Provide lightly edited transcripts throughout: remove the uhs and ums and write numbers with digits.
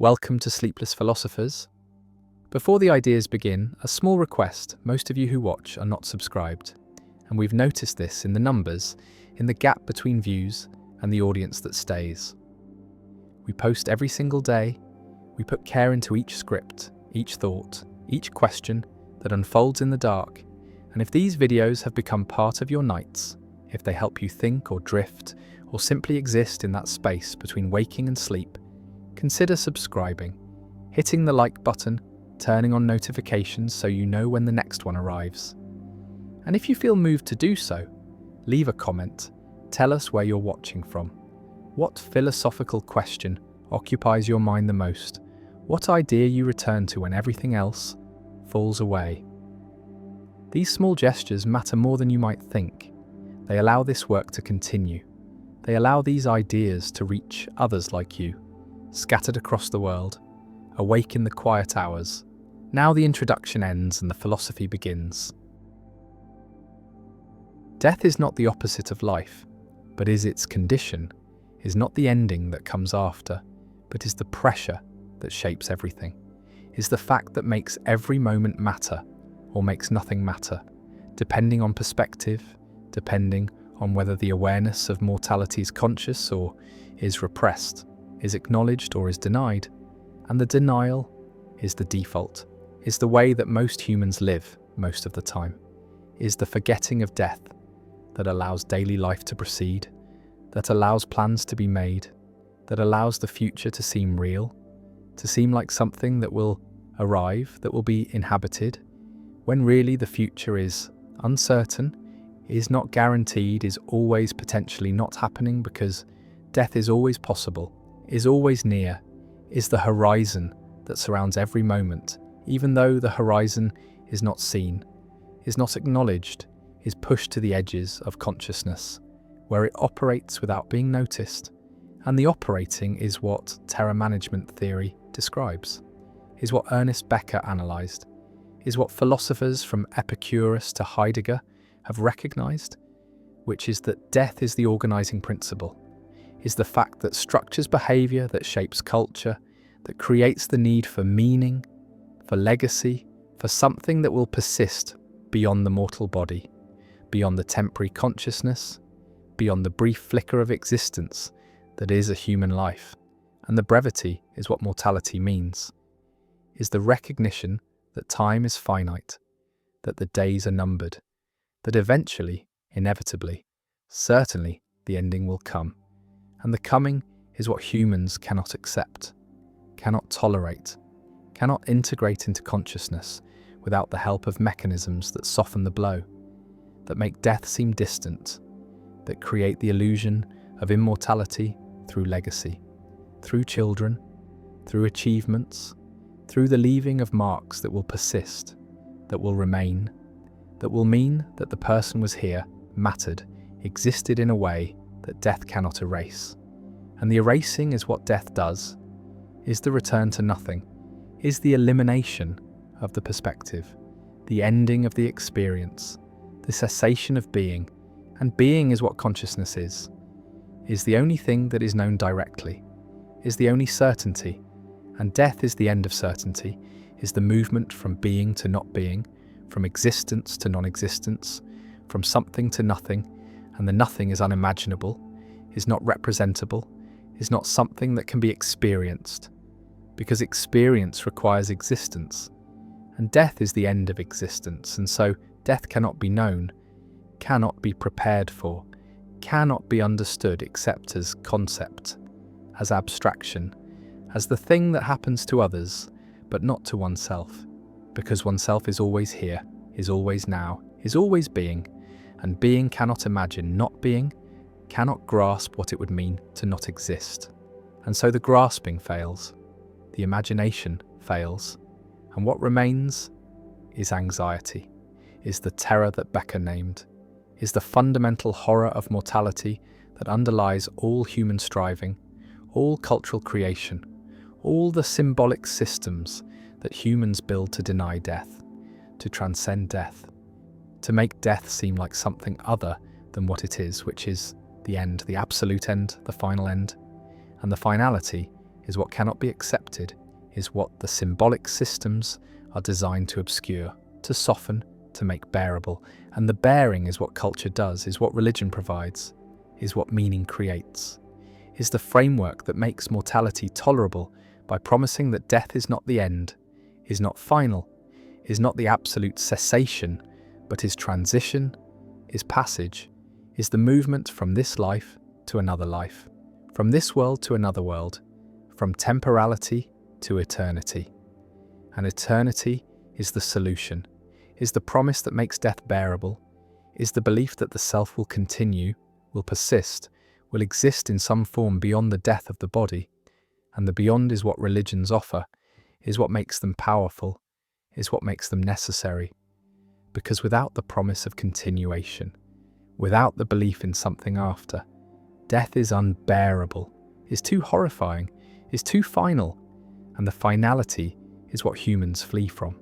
Welcome to Sleepless Philosophers. Before the ideas begin, a small request: most of you who watch are not subscribed, and we've noticed this in the numbers, in the gap between views and the audience that stays. We post every single day, we put care into each script, each thought, each question that unfolds in the dark, and if these videos have become part of your nights, if they help you think or drift, or simply exist in that space between waking and sleep, consider subscribing, hitting the like button, turning on notifications so you know when the next one arrives. And if you feel moved to do so, leave a comment, tell us where you're watching from. What philosophical question occupies your mind the most? What idea you return to when everything else falls away? These small gestures matter more than you might think. They allow this work to continue. They allow these ideas to reach others like you, scattered across the world, awake in the quiet hours. Now the introduction ends and the philosophy begins. Death is not the opposite of life, but is its condition, is not the ending that comes after, but is the pressure that shapes everything, is the fact that makes every moment matter or makes nothing matter, depending on perspective, depending on whether the awareness of mortality is conscious or is repressed, is acknowledged or is denied. And the denial is the default, is the way that most humans live most of the time, is the forgetting of death that allows daily life to proceed, that allows plans to be made, that allows the future to seem real, to seem like something that will arrive, that will be inhabited, when really the future is uncertain, is not guaranteed, is always potentially not happening, because death is always possible, is always near, is the horizon that surrounds every moment, even though the horizon is not seen, is not acknowledged, is pushed to the edges of consciousness, where it operates without being noticed. And the operating is what terror management theory describes, is what Ernest Becker analysed, is what philosophers from Epicurus to Heidegger have recognised, which is that death is the organising principle, is the fact that structures behaviour, that shapes culture, that creates the need for meaning, for legacy, for something that will persist beyond the mortal body, beyond the temporary consciousness, beyond the brief flicker of existence that is a human life. And the brevity is what mortality means, is the recognition that time is finite, that the days are numbered, that eventually, inevitably, certainly the ending will come. And the coming is what humans cannot accept, cannot tolerate, cannot integrate into consciousness without the help of mechanisms that soften the blow, that make death seem distant, that create the illusion of immortality through legacy, through children, through achievements, through the leaving of marks that will persist, that will remain, that will mean that the person was here, mattered, existed in a way that death cannot erase. And the erasing is what death does, is the return to nothing, is the elimination of the perspective, the ending of the experience, the cessation of being. And being is what consciousness is the only thing that is known directly, is the only certainty. And death is the end of certainty, is the movement from being to not being, from existence to non-existence, from something to nothing. And the nothing is unimaginable, is not representable, is not something that can be experienced, because experience requires existence. And death is the end of existence, and so death cannot be known, cannot be prepared for, cannot be understood except as concept, as abstraction, as the thing that happens to others, but not to oneself, because oneself is always here, is always now, is always being, and being cannot imagine not being, cannot grasp what it would mean to not exist. And so the grasping fails, the imagination fails, and what remains is anxiety, is the terror that Becker named, is the fundamental horror of mortality that underlies all human striving, all cultural creation, all the symbolic systems that humans build to deny death, to transcend death, to make death seem like something other than what it is, which is the end, the absolute end, the final end. And the finality is what cannot be accepted, is what the symbolic systems are designed to obscure, to soften, to make bearable. And the bearing is what culture does, is what religion provides, is what meaning creates, is the framework that makes mortality tolerable by promising that death is not the end, is not final, is not the absolute cessation, but is transition, is passage, is the movement from this life to another life, from this world to another world, from temporality to eternity. And eternity is the solution, is the promise that makes death bearable, is the belief that the self will continue, will persist, will exist in some form beyond the death of the body. And the beyond is what religions offer, is what makes them powerful, is what makes them necessary. Because without the promise of continuation, without the belief in something after, death is unbearable, is too horrifying, is too final, and the finality is what humans flee from,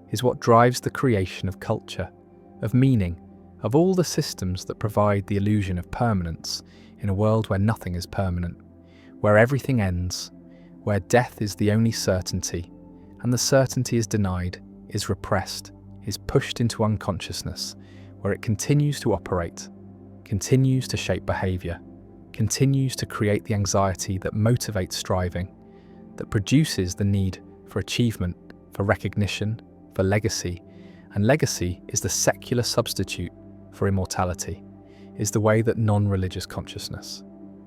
is what drives the creation of culture, of meaning, of all the systems that provide the illusion of permanence in a world where nothing is permanent, where everything ends, where death is the only certainty, and the certainty is denied, is repressed, is pushed into unconsciousness, where it continues to operate, continues to shape behaviour, continues to create the anxiety that motivates striving, that produces the need for achievement, for recognition, for legacy. And legacy is the secular substitute for immortality, is the way that non-religious consciousness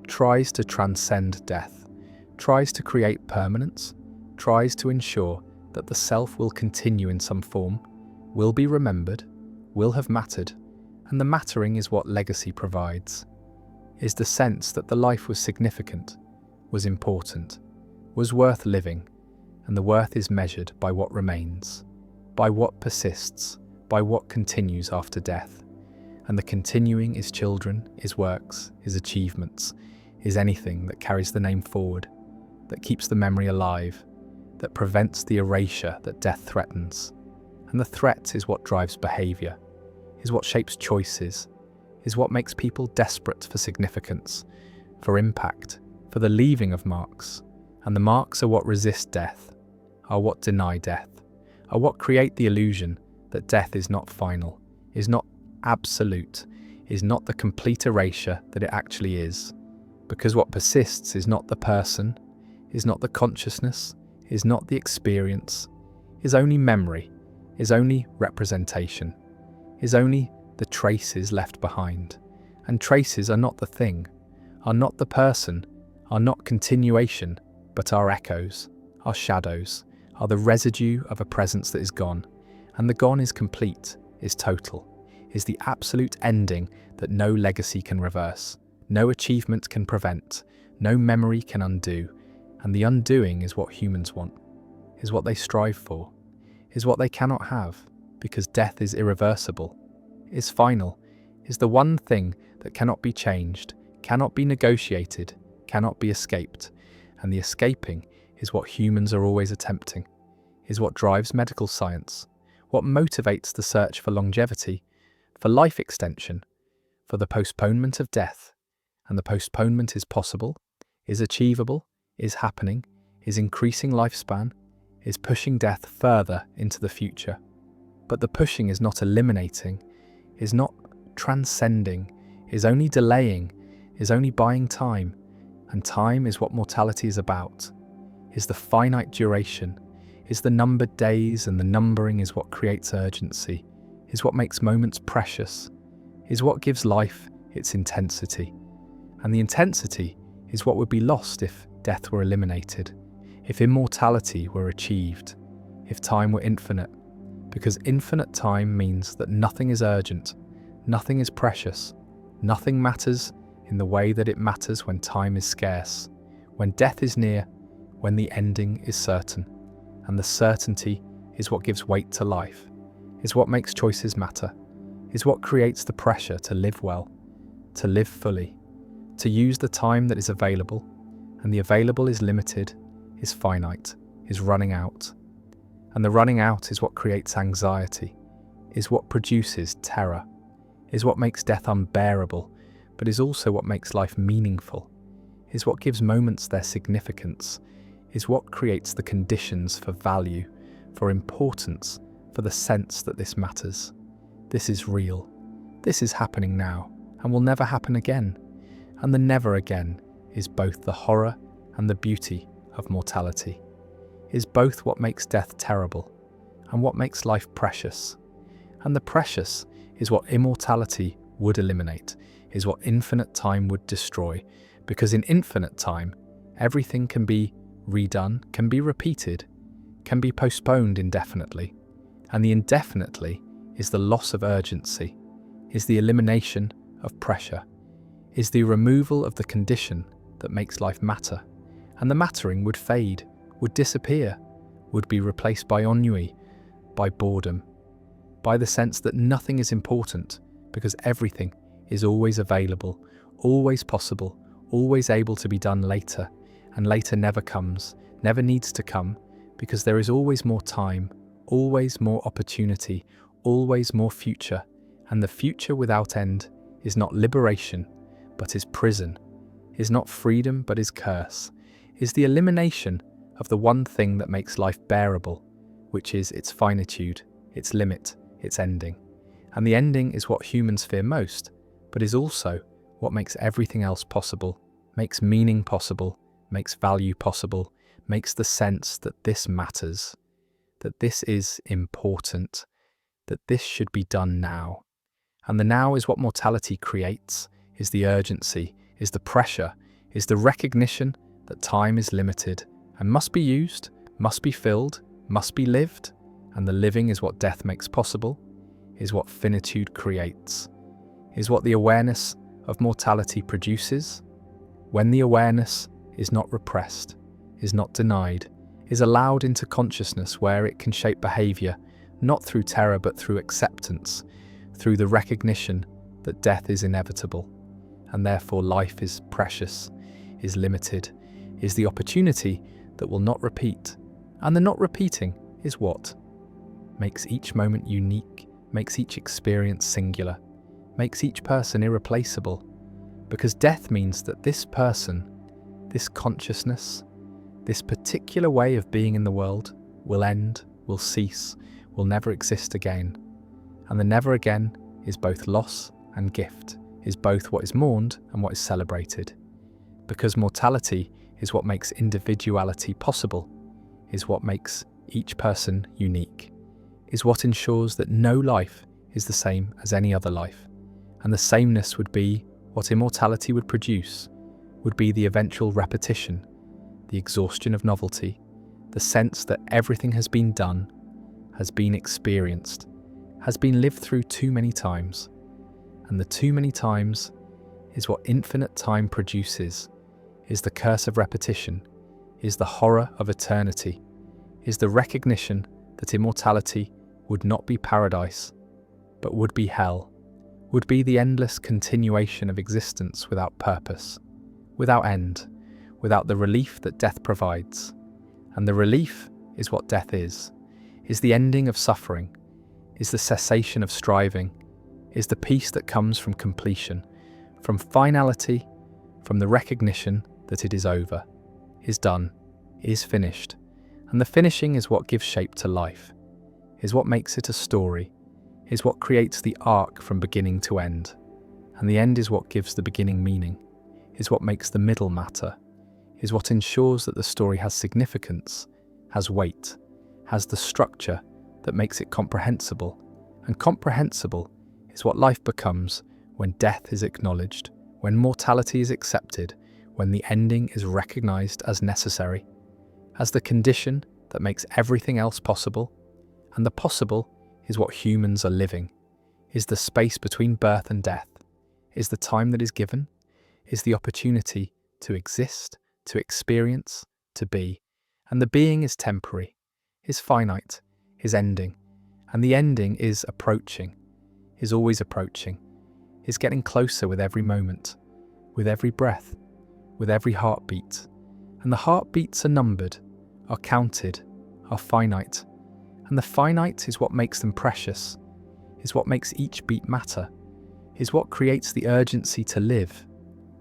tries to transcend death, tries to create permanence, tries to ensure that the self will continue in some form, will be remembered, will have mattered, and the mattering is what legacy provides, is the sense that the life was significant, was important, was worth living, and the worth is measured by what remains, by what persists, by what continues after death. And the continuing is children, is works, is achievements, is anything that carries the name forward, that keeps the memory alive, that prevents the erasure that death threatens. And the threat is what drives behaviour, is what shapes choices, is what makes people desperate for significance, for impact, for the leaving of marks. And the marks are what resist death, are what deny death, are what create the illusion that death is not final, is not absolute, is not the complete erasure that it actually is. Because what persists is not the person, is not the consciousness, is not the experience, is only memory, is only representation, is only the traces left behind. And traces are not the thing, are not the person, are not continuation, but are echoes, are shadows, are the residue of a presence that is gone. And the gone is complete, is total, is the absolute ending that no legacy can reverse, no achievement can prevent, no memory can undo. And the undoing is what humans want, is what they strive for, is what they cannot have, because death is irreversible, is final, is the one thing that cannot be changed, cannot be negotiated, cannot be escaped. And the escaping is what humans are always attempting, is what drives medical science, what motivates the search for longevity, for life extension, for the postponement of death. And the postponement is possible, is achievable, is happening, is increasing lifespan, is pushing death further into the future. But the pushing is not eliminating, is not transcending, is only delaying, is only buying time. And time is what mortality is about, is the finite duration, is the numbered days, and the numbering is what creates urgency, is what makes moments precious, is what gives life its intensity. And the intensity is what would be lost if death were eliminated, if immortality were achieved, if time were infinite. Because infinite time means that nothing is urgent, nothing is precious, nothing matters in the way that it matters when time is scarce, when death is near, when the ending is certain. And the certainty is what gives weight to life, is what makes choices matter, is what creates the pressure to live well, to live fully, to use the time that is available. And the available is limited, is finite, is running out. And the running out is what creates anxiety, is what produces terror, is what makes death unbearable, but is also what makes life meaningful, is what gives moments their significance, is what creates the conditions for value, for importance, for the sense that this matters. This is real. This is happening now, and will never happen again. And the never again is both the horror and the beauty of mortality, is both what makes death terrible and what makes life precious. And the precious is what immortality would eliminate, is what infinite time would destroy, because in infinite time, everything can be redone, can be repeated, can be postponed indefinitely. And the indefinitely is the loss of urgency, is the elimination of pressure, is the removal of the condition that makes life matter. And the mattering would fade, would disappear, would be replaced by ennui, by boredom, by the sense that nothing is important because everything is always available, always possible, always able to be done later, and later never comes, never needs to come, because there is always more time, always more opportunity, always more future, and the future without end is not liberation, but is prison, is not freedom, but is curse, is the elimination of the one thing that makes life bearable, which is its finitude, its limit, its ending. And the ending is what humans fear most, but is also what makes everything else possible, makes meaning possible, makes value possible, makes the sense that this matters, that this is important, that this should be done now. And the now is what mortality creates, is the urgency, is the pressure, is the recognition that time is limited and must be used, must be filled, must be lived, and the living is what death makes possible, is what finitude creates, is what the awareness of mortality produces. When the awareness is not repressed, is not denied, is allowed into consciousness where it can shape behavior, not through terror but through acceptance, through the recognition that death is inevitable, and therefore life is precious, is limited, is the opportunity that will not repeat. And the not repeating is what makes each moment unique, makes each experience singular, makes each person irreplaceable. Because death means that this person, this consciousness, this particular way of being in the world will end, will cease, will never exist again. And the never again is both loss and gift, is both what is mourned and what is celebrated. Because mortality is what makes individuality possible, is what makes each person unique, is what ensures that no life is the same as any other life. And the sameness would be what immortality would produce, would be the eventual repetition, the exhaustion of novelty, the sense that everything has been done, has been experienced, has been lived through too many times. And the too many times is what infinite time produces, is the curse of repetition, is the horror of eternity, is the recognition that immortality would not be paradise, but would be hell, would be the endless continuation of existence without purpose, without end, without the relief that death provides. And the relief is what death is the ending of suffering, is the cessation of striving, is the peace that comes from completion, from finality, from the recognition that it is over, is done, is finished. And the finishing is what gives shape to life, is what makes it a story, is what creates the arc from beginning to end. And the end is what gives the beginning meaning, is what makes the middle matter, is what ensures that the story has significance, has weight, has the structure that makes it comprehensible. And comprehensible is what life becomes when death is acknowledged, when mortality is accepted, when the ending is recognized as necessary, as the condition that makes everything else possible. And the possible is what humans are living, is the space between birth and death, is the time that is given, is the opportunity to exist, to experience, to be. And the being is temporary, is finite, is ending. And the ending is approaching, is always approaching, is getting closer with every moment, with every breath, with every heartbeat. And the heartbeats are numbered, are counted, are finite. And the finite is what makes them precious, is what makes each beat matter, is what creates the urgency to live,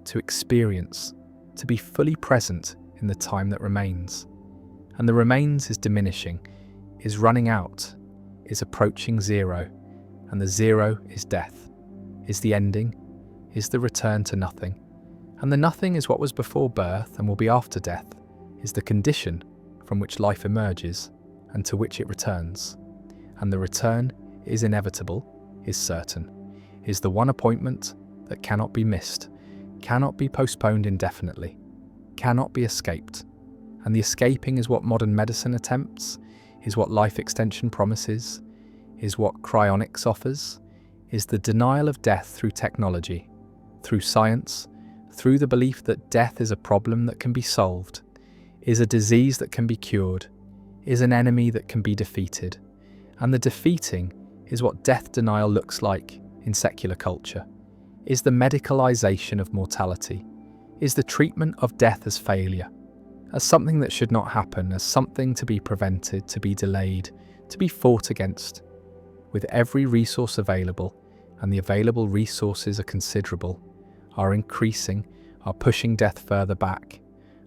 to experience, to be fully present in the time that remains. And the remains is diminishing, is running out, is approaching zero, and the zero is death, is the ending, is the return to nothing. And the nothing is what was before birth and will be after death, is the condition from which life emerges and to which it returns. And the return is inevitable, is certain, is the one appointment that cannot be missed, cannot be postponed indefinitely, cannot be escaped. And the escaping is what modern medicine attempts, is what life extension promises, is what cryonics offers, is the denial of death through technology, through science, through the belief that death is a problem that can be solved, is a disease that can be cured, is an enemy that can be defeated. And the defeating is what death denial looks like in secular culture, is the medicalization of mortality, is the treatment of death as failure, as something that should not happen, as something to be prevented, to be delayed, to be fought against. With every resource available, and the available resources are considerable, are increasing, are pushing death further back,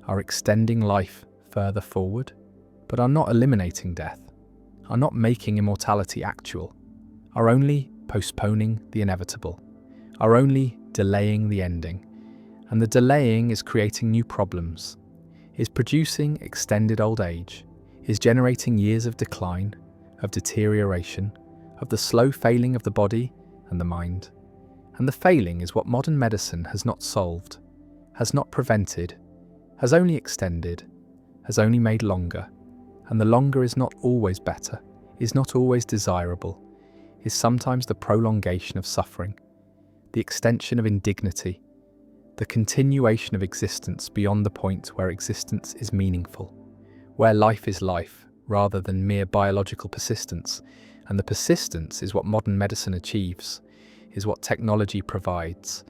are extending life further forward, but are not eliminating death, are not making immortality actual, are only postponing the inevitable, are only delaying the ending. And the delaying is creating new problems, is producing extended old age, is generating years of decline, of deterioration, of the slow failing of the body and the mind. And the failing is what modern medicine has not solved, has not prevented, has only extended, has only made longer. And the longer is not always better, is not always desirable, is sometimes the prolongation of suffering, the extension of indignity, the continuation of existence beyond the point where existence is meaningful, where life is life rather than mere biological persistence. And the persistence is what modern medicine achieves, is what technology provides,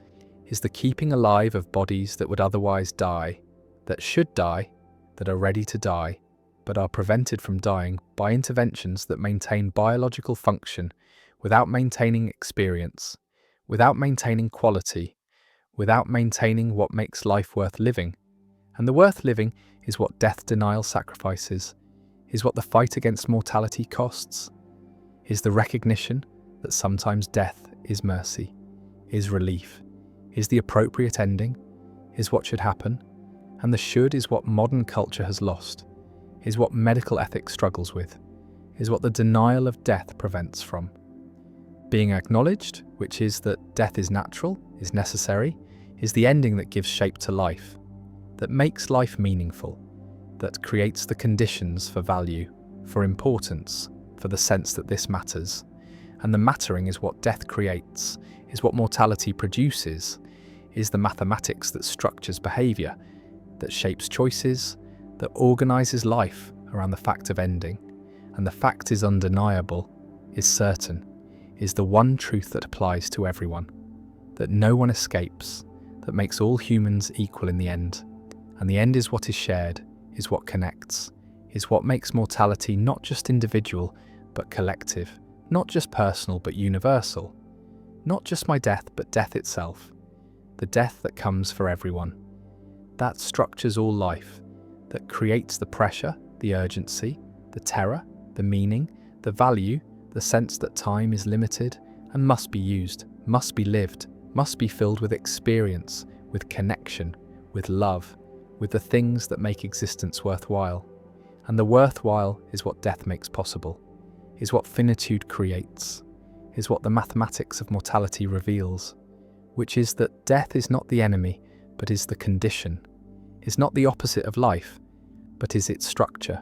is the keeping alive of bodies that would otherwise die, that should die, that are ready to die, but are prevented from dying by interventions that maintain biological function without maintaining experience, without maintaining quality, without maintaining what makes life worth living. And the worth living is what death denial sacrifices, is what the fight against mortality costs, is the recognition that sometimes death is mercy, is relief, is the appropriate ending, is what should happen. And the should is what modern culture has lost, is what medical ethics struggles with, is what the denial of death prevents from. Being acknowledged, which is that death is natural, is necessary, is the ending that gives shape to life, that makes life meaningful, that creates the conditions for value, for importance, for the sense that this matters. And the mattering is what death creates, is what mortality produces, is the mathematics that structures behaviour, that shapes choices, that organises life around the fact of ending. And the fact is undeniable, is certain, is the one truth that applies to everyone, that no one escapes, that makes all humans equal in the end. And the end is what is shared, is what connects, is what makes mortality not just individual, but collective, not just personal, but universal, not just my death, but death itself, the death that comes for everyone. That structures all life, that creates the pressure, the urgency, the terror, the meaning, the value, the sense that time is limited and must be used, must be lived, must be filled with experience, with connection, with love, with the things that make existence worthwhile. And the worthwhile is what death makes possible, is what finitude creates, is what the mathematics of mortality reveals, which is that death is not the enemy, but is the condition, is not the opposite of life, but is its structure,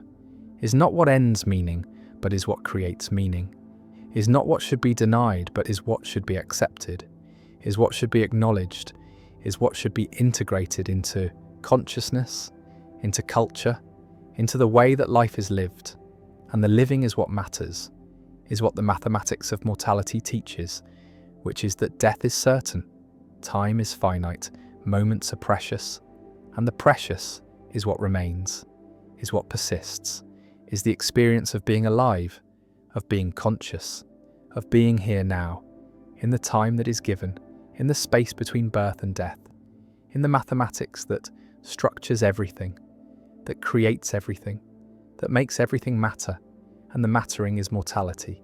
is not what ends meaning, but is what creates meaning, is not what should be denied, but is what should be accepted, is what should be acknowledged, is what should be integrated into consciousness, into culture, into the way that life is lived. And the living is what matters, is what the mathematics of mortality teaches, which is that death is certain, time is finite, moments are precious, and the precious is what remains, is what persists, is the experience of being alive, of being conscious, of being here now, in the time that is given, in the space between birth and death, in the mathematics that structures everything, that creates everything, that makes everything matter, and the mattering is mortality,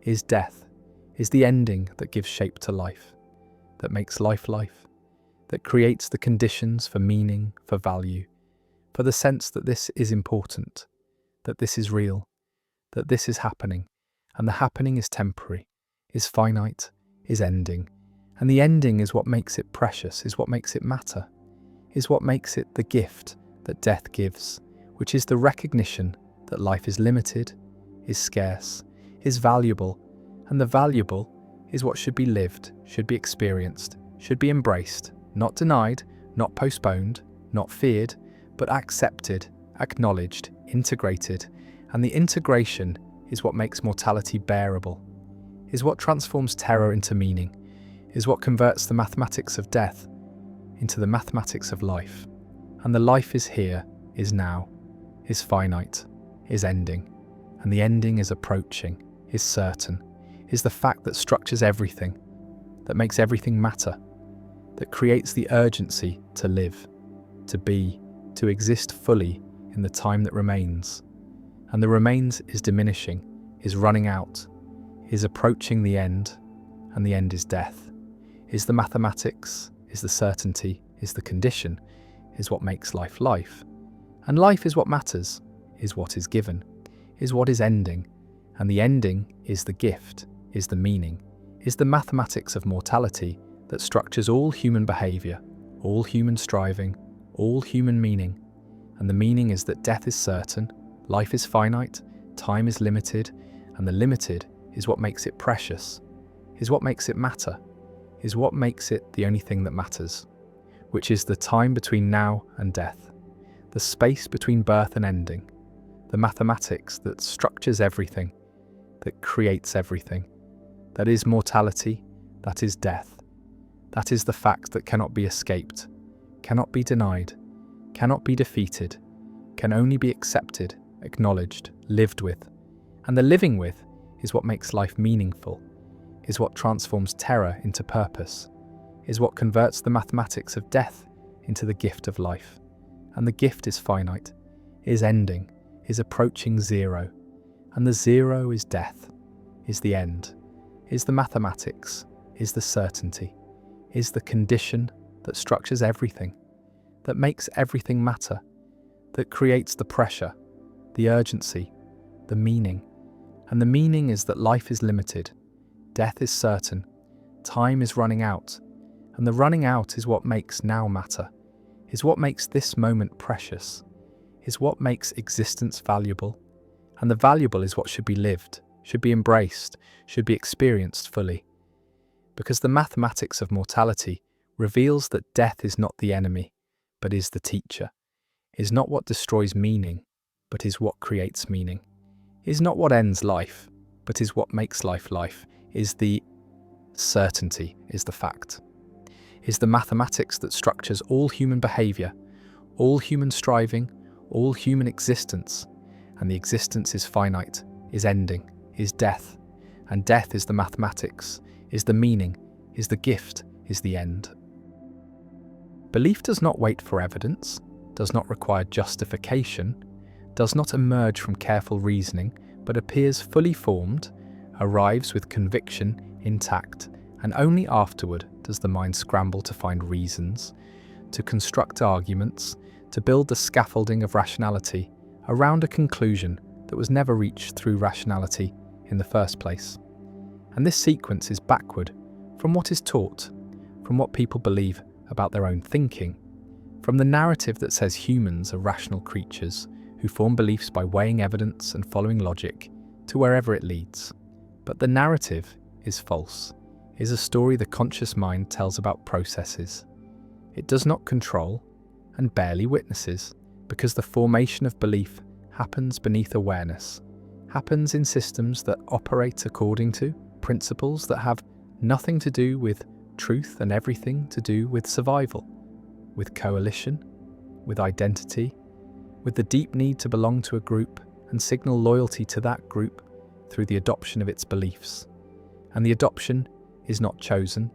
is death, is the ending that gives shape to life, that makes life life, that creates the conditions for meaning, for value, for the sense that this is important, that this is real, that this is happening, and the happening is temporary, is finite, is ending, and the ending is what makes it precious, is what makes it matter, is what makes it the gift that death gives, which is the recognition that life is limited, is scarce, is valuable, and the valuable is what should be lived, should be experienced, should be embraced, not denied, not postponed, not feared, but accepted, acknowledged, integrated, and the integration is what makes mortality bearable, is what transforms terror into meaning, is what converts the mathematics of death into the mathematics of life. And the life is here, is now, is finite, is ending, and the ending is approaching, is certain, is the fact that structures everything, that makes everything matter, that creates the urgency to live, to be, to exist fully in the time that remains. And the remains is diminishing, is running out, is approaching the end, and the end is death, is the mathematics, is the certainty, is the condition, is what makes life life. And life is what matters, is what is given, is what is ending, and the ending is the gift, is the meaning, is the mathematics of mortality that structures all human behaviour, all human striving, all human meaning. And the meaning is that death is certain, life is finite, time is limited, and the limited is what makes it precious, is what makes it matter, is what makes it the only thing that matters, which is the time between now and death, the space between birth and ending, the mathematics that structures everything, that creates everything, that is mortality, that is death, that is the fact that cannot be escaped, cannot be denied, cannot be defeated, can only be accepted, acknowledged, lived with, and the living with is what makes life meaningful, is what transforms terror into purpose, is what converts the mathematics of death into the gift of life. And the gift is finite, is ending, is approaching zero, and the zero is death, is the end, is the mathematics, is the certainty, is the condition that structures everything, that makes everything matter, that creates the pressure, the urgency, the meaning. And the meaning is that life is limited, death is certain, time is running out, and the running out is what makes now matter, is what makes this moment precious, is what makes existence valuable, and the valuable is what should be lived, should be embraced, should be experienced fully. Because the mathematics of mortality reveals that death is not the enemy, but is the teacher, is not what destroys meaning, but is what creates meaning, is not what ends life, but is what makes life life, is the certainty, is the fact, is the mathematics that structures all human behaviour, all human striving, all human existence, and the existence is finite, is ending, is death, and death is the mathematics, is the meaning, is the gift, is the end. Belief does not wait for evidence, does not require justification, does not emerge from careful reasoning, but appears fully formed, arrives with conviction intact, and only afterward does the mind scramble to find reasons, to construct arguments, to build the scaffolding of rationality around a conclusion that was never reached through rationality in the first place. And this sequence is backward from what is taught, from what people believe about their own thinking, from the narrative that says humans are rational creatures who form beliefs by weighing evidence and following logic to wherever it leads. But the narrative is false, is a story the conscious mind tells about processes. It does not control and barely witnesses, because the formation of belief happens beneath awareness, happens in systems that operate according to principles that have nothing to do with truth and everything to do with survival, with coalition, with identity, with the deep need to belong to a group and signal loyalty to that group through the adoption of its beliefs. And the adoption is not chosen,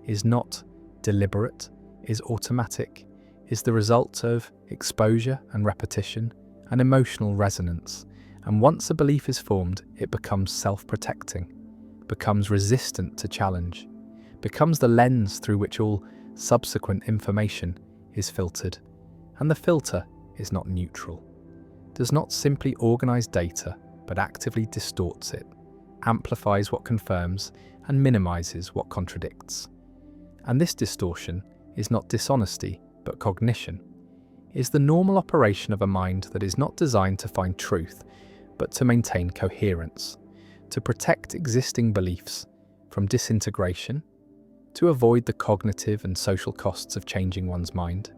is not deliberate, is automatic, is the result of exposure and repetition and emotional resonance, and once a belief is formed, it becomes self-protecting, becomes resistant to challenge, becomes the lens through which all subsequent information is filtered. And the filter is not neutral, does not simply organize data, but actively distorts it, amplifies what confirms, and minimizes what contradicts. And this distortion is not dishonesty, but cognition, is the normal operation of a mind that is not designed to find truth, but to maintain coherence, to protect existing beliefs from disintegration, to avoid the cognitive and social costs of changing one's mind.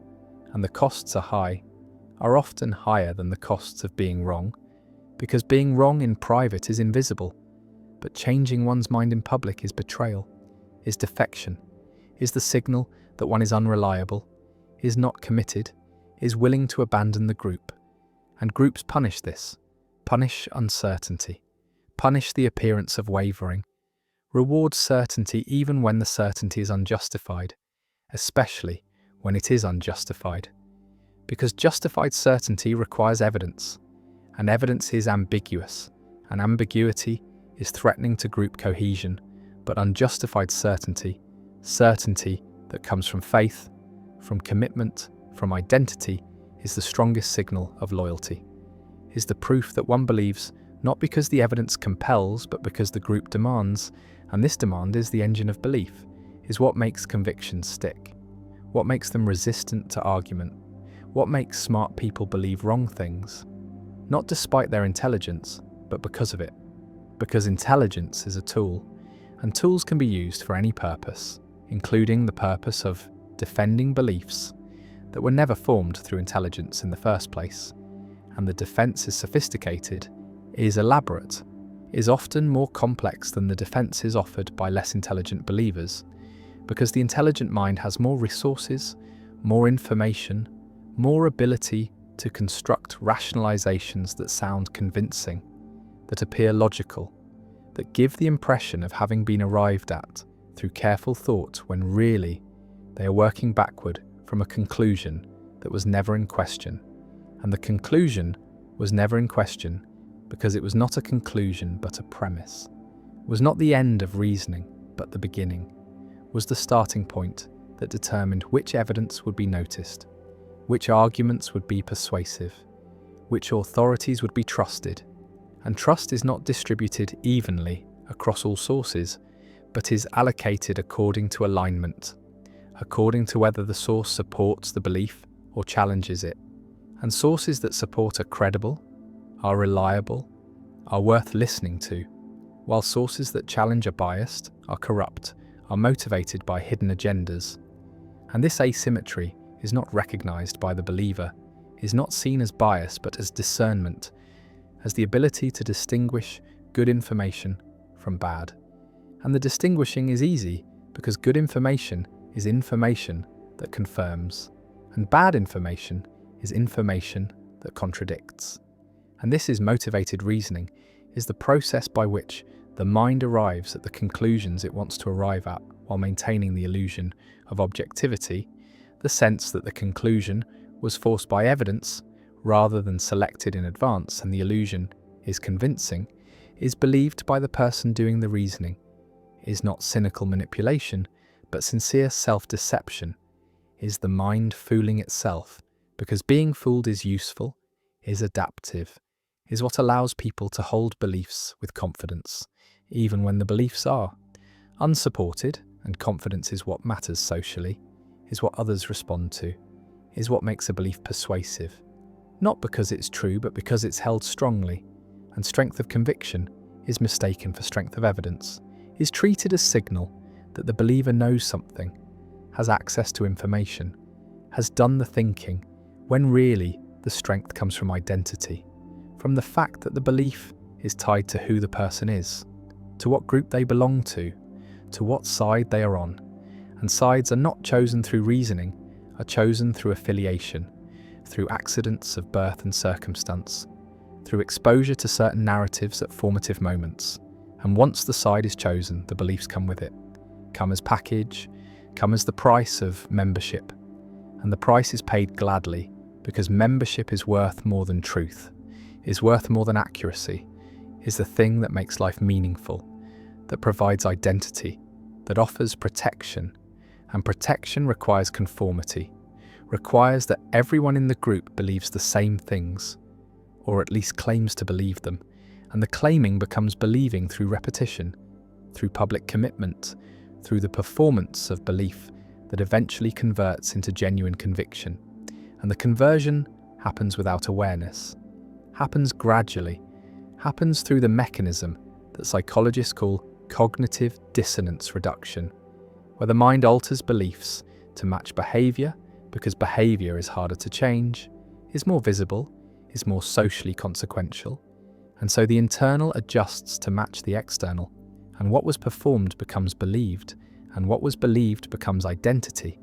And the costs are often higher than the costs of being wrong, because being wrong in private is invisible, but changing one's mind in public is betrayal, is defection, is the signal that one is unreliable, is not committed, is willing to abandon the group. And groups punish this, punish uncertainty, punish the appearance of wavering, reward certainty even when the certainty is unjustified, especially when it is unjustified. Because justified certainty requires evidence, and evidence is ambiguous, and ambiguity is threatening to group cohesion, but unjustified certainty, certainty that comes from faith, from commitment, from identity, is the strongest signal of loyalty, is the proof that one believes not because the evidence compels, but because the group demands, and this demand is the engine of belief, is what makes convictions stick, what makes them resistant to argument, what makes smart people believe wrong things, not despite their intelligence, but because of it. Because intelligence is a tool, and tools can be used for any purpose, including the purpose of defending beliefs that were never formed through intelligence in the first place. And the defense is sophisticated, is elaborate, is often more complex than the defenses offered by less intelligent believers, because the intelligent mind has more resources, more information, more ability to construct rationalizations that sound convincing, that appear logical, that give the impression of having been arrived at through careful thought when really they are working backward from a conclusion that was never in question. And the conclusion was never in question because it was not a conclusion but a premise, was not the end of reasoning but the beginning, was the starting point that determined which evidence would be noticed, which arguments would be persuasive, which authorities would be trusted. And trust is not distributed evenly across all sources, but is allocated according to alignment, according to whether the source supports the belief or challenges it. And sources that support are credible, are reliable, are worth listening to, while sources that challenge are biased, are corrupt, are motivated by hidden agendas. And this asymmetry is not recognized by the believer, is not seen as bias but as discernment, as the ability to distinguish good information from bad. And the distinguishing is easy because good information is information that confirms, and bad information is information that contradicts. And this is motivated reasoning, is the process by which the mind arrives at the conclusions it wants to arrive at while maintaining the illusion of objectivity, the sense that the conclusion was forced by evidence rather than selected in advance, and the illusion is convincing, is believed by the person doing the reasoning, is not cynical manipulation, but sincere self-deception, is the mind fooling itself, because being fooled is useful, is adaptive, is what allows people to hold beliefs with confidence, even when the beliefs are unsupported, and confidence is what matters socially, is what others respond to, is what makes a belief persuasive, not because it's true but because it's held strongly, and strength of conviction is mistaken for strength of evidence, is treated as signal that the believer knows something, has access to information, has done the thinking, when really the strength comes from identity, from the fact that the belief is tied to who the person is, to what group they belong to what side they are on. And sides are not chosen through reasoning, are chosen through affiliation, through accidents of birth and circumstance, through exposure to certain narratives at formative moments. And once the side is chosen, the beliefs come with it, come as package, come as the price of membership. and the price is paid gladly because membership is worth more than truth, is worth more than accuracy, is the thing that makes life meaningful, that provides identity, that offers protection, and protection requires conformity, requires that everyone in the group believes the same things, or at least claims to believe them, and the claiming becomes believing through repetition, through public commitment, through the performance of belief that eventually converts into genuine conviction. And the conversion happens without awareness, happens gradually, happens through the mechanism that psychologists call cognitive dissonance reduction, where the mind alters beliefs to match behavior because behavior is harder to change, is more visible, is more socially consequential, and so the internal adjusts to match the external, and what was performed becomes believed, and what was believed becomes identity.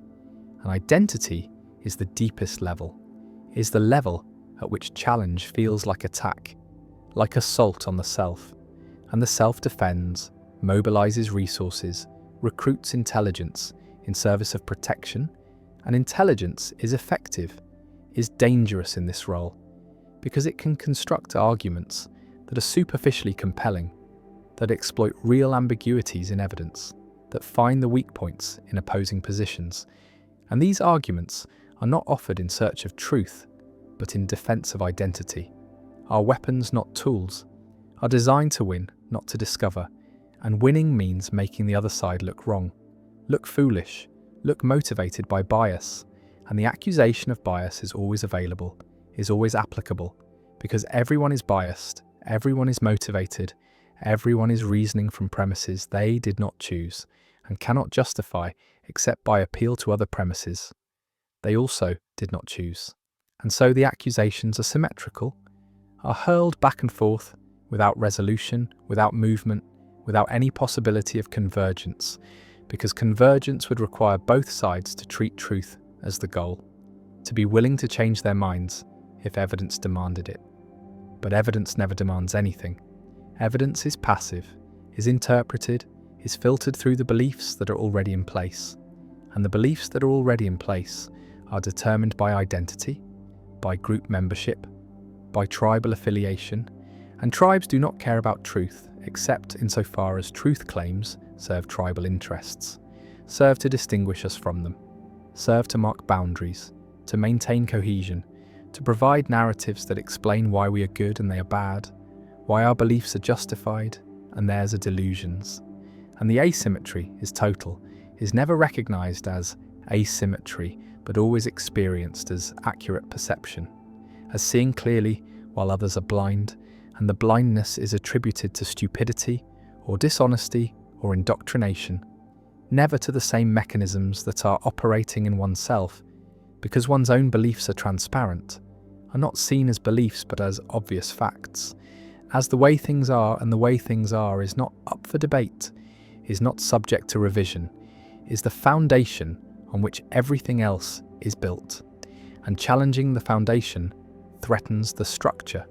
And identity is the deepest level, is the level at which challenge feels like attack, like assault on the self, and the self defends, mobilizes resources, recruits intelligence in service of protection, and intelligence is effective, is dangerous in this role, because it can construct arguments that are superficially compelling, that exploit real ambiguities in evidence, that find the weak points in opposing positions. And these arguments are not offered in search of truth, but in defense of identity. Our weapons, not tools, are designed to win, not to discover, and winning means making the other side look wrong, look foolish, look motivated by bias, and the accusation of bias is always available, is always applicable, because everyone is biased, everyone is motivated, everyone is reasoning from premises they did not choose and cannot justify except by appeal to other premises they also did not choose. And so the accusations are symmetrical, are hurled back and forth without resolution, without movement, without any possibility of convergence, because convergence would require both sides to treat truth as the goal, to be willing to change their minds if evidence demanded it. But evidence never demands anything. Evidence is passive, is interpreted, is filtered through the beliefs that are already in place. And the beliefs that are already in place are determined by identity, by group membership, by tribal affiliation, and tribes do not care about truth except insofar as truth claims serve tribal interests, serve to distinguish us from them, serve to mark boundaries, to maintain cohesion, to provide narratives that explain why we are good and they are bad, why our beliefs are justified and theirs are delusions. And the asymmetry is total, is never recognized as asymmetry, but always experienced as accurate perception, as seeing clearly while others are blind, and the blindness is attributed to stupidity or dishonesty or indoctrination, never to the same mechanisms that are operating in oneself, because one's own beliefs are transparent, are not seen as beliefs but as obvious facts, as the way things are, and the way things are is not up for debate, is not subject to revision, is the foundation on which everything else is built, and challenging the foundation threatens the structure,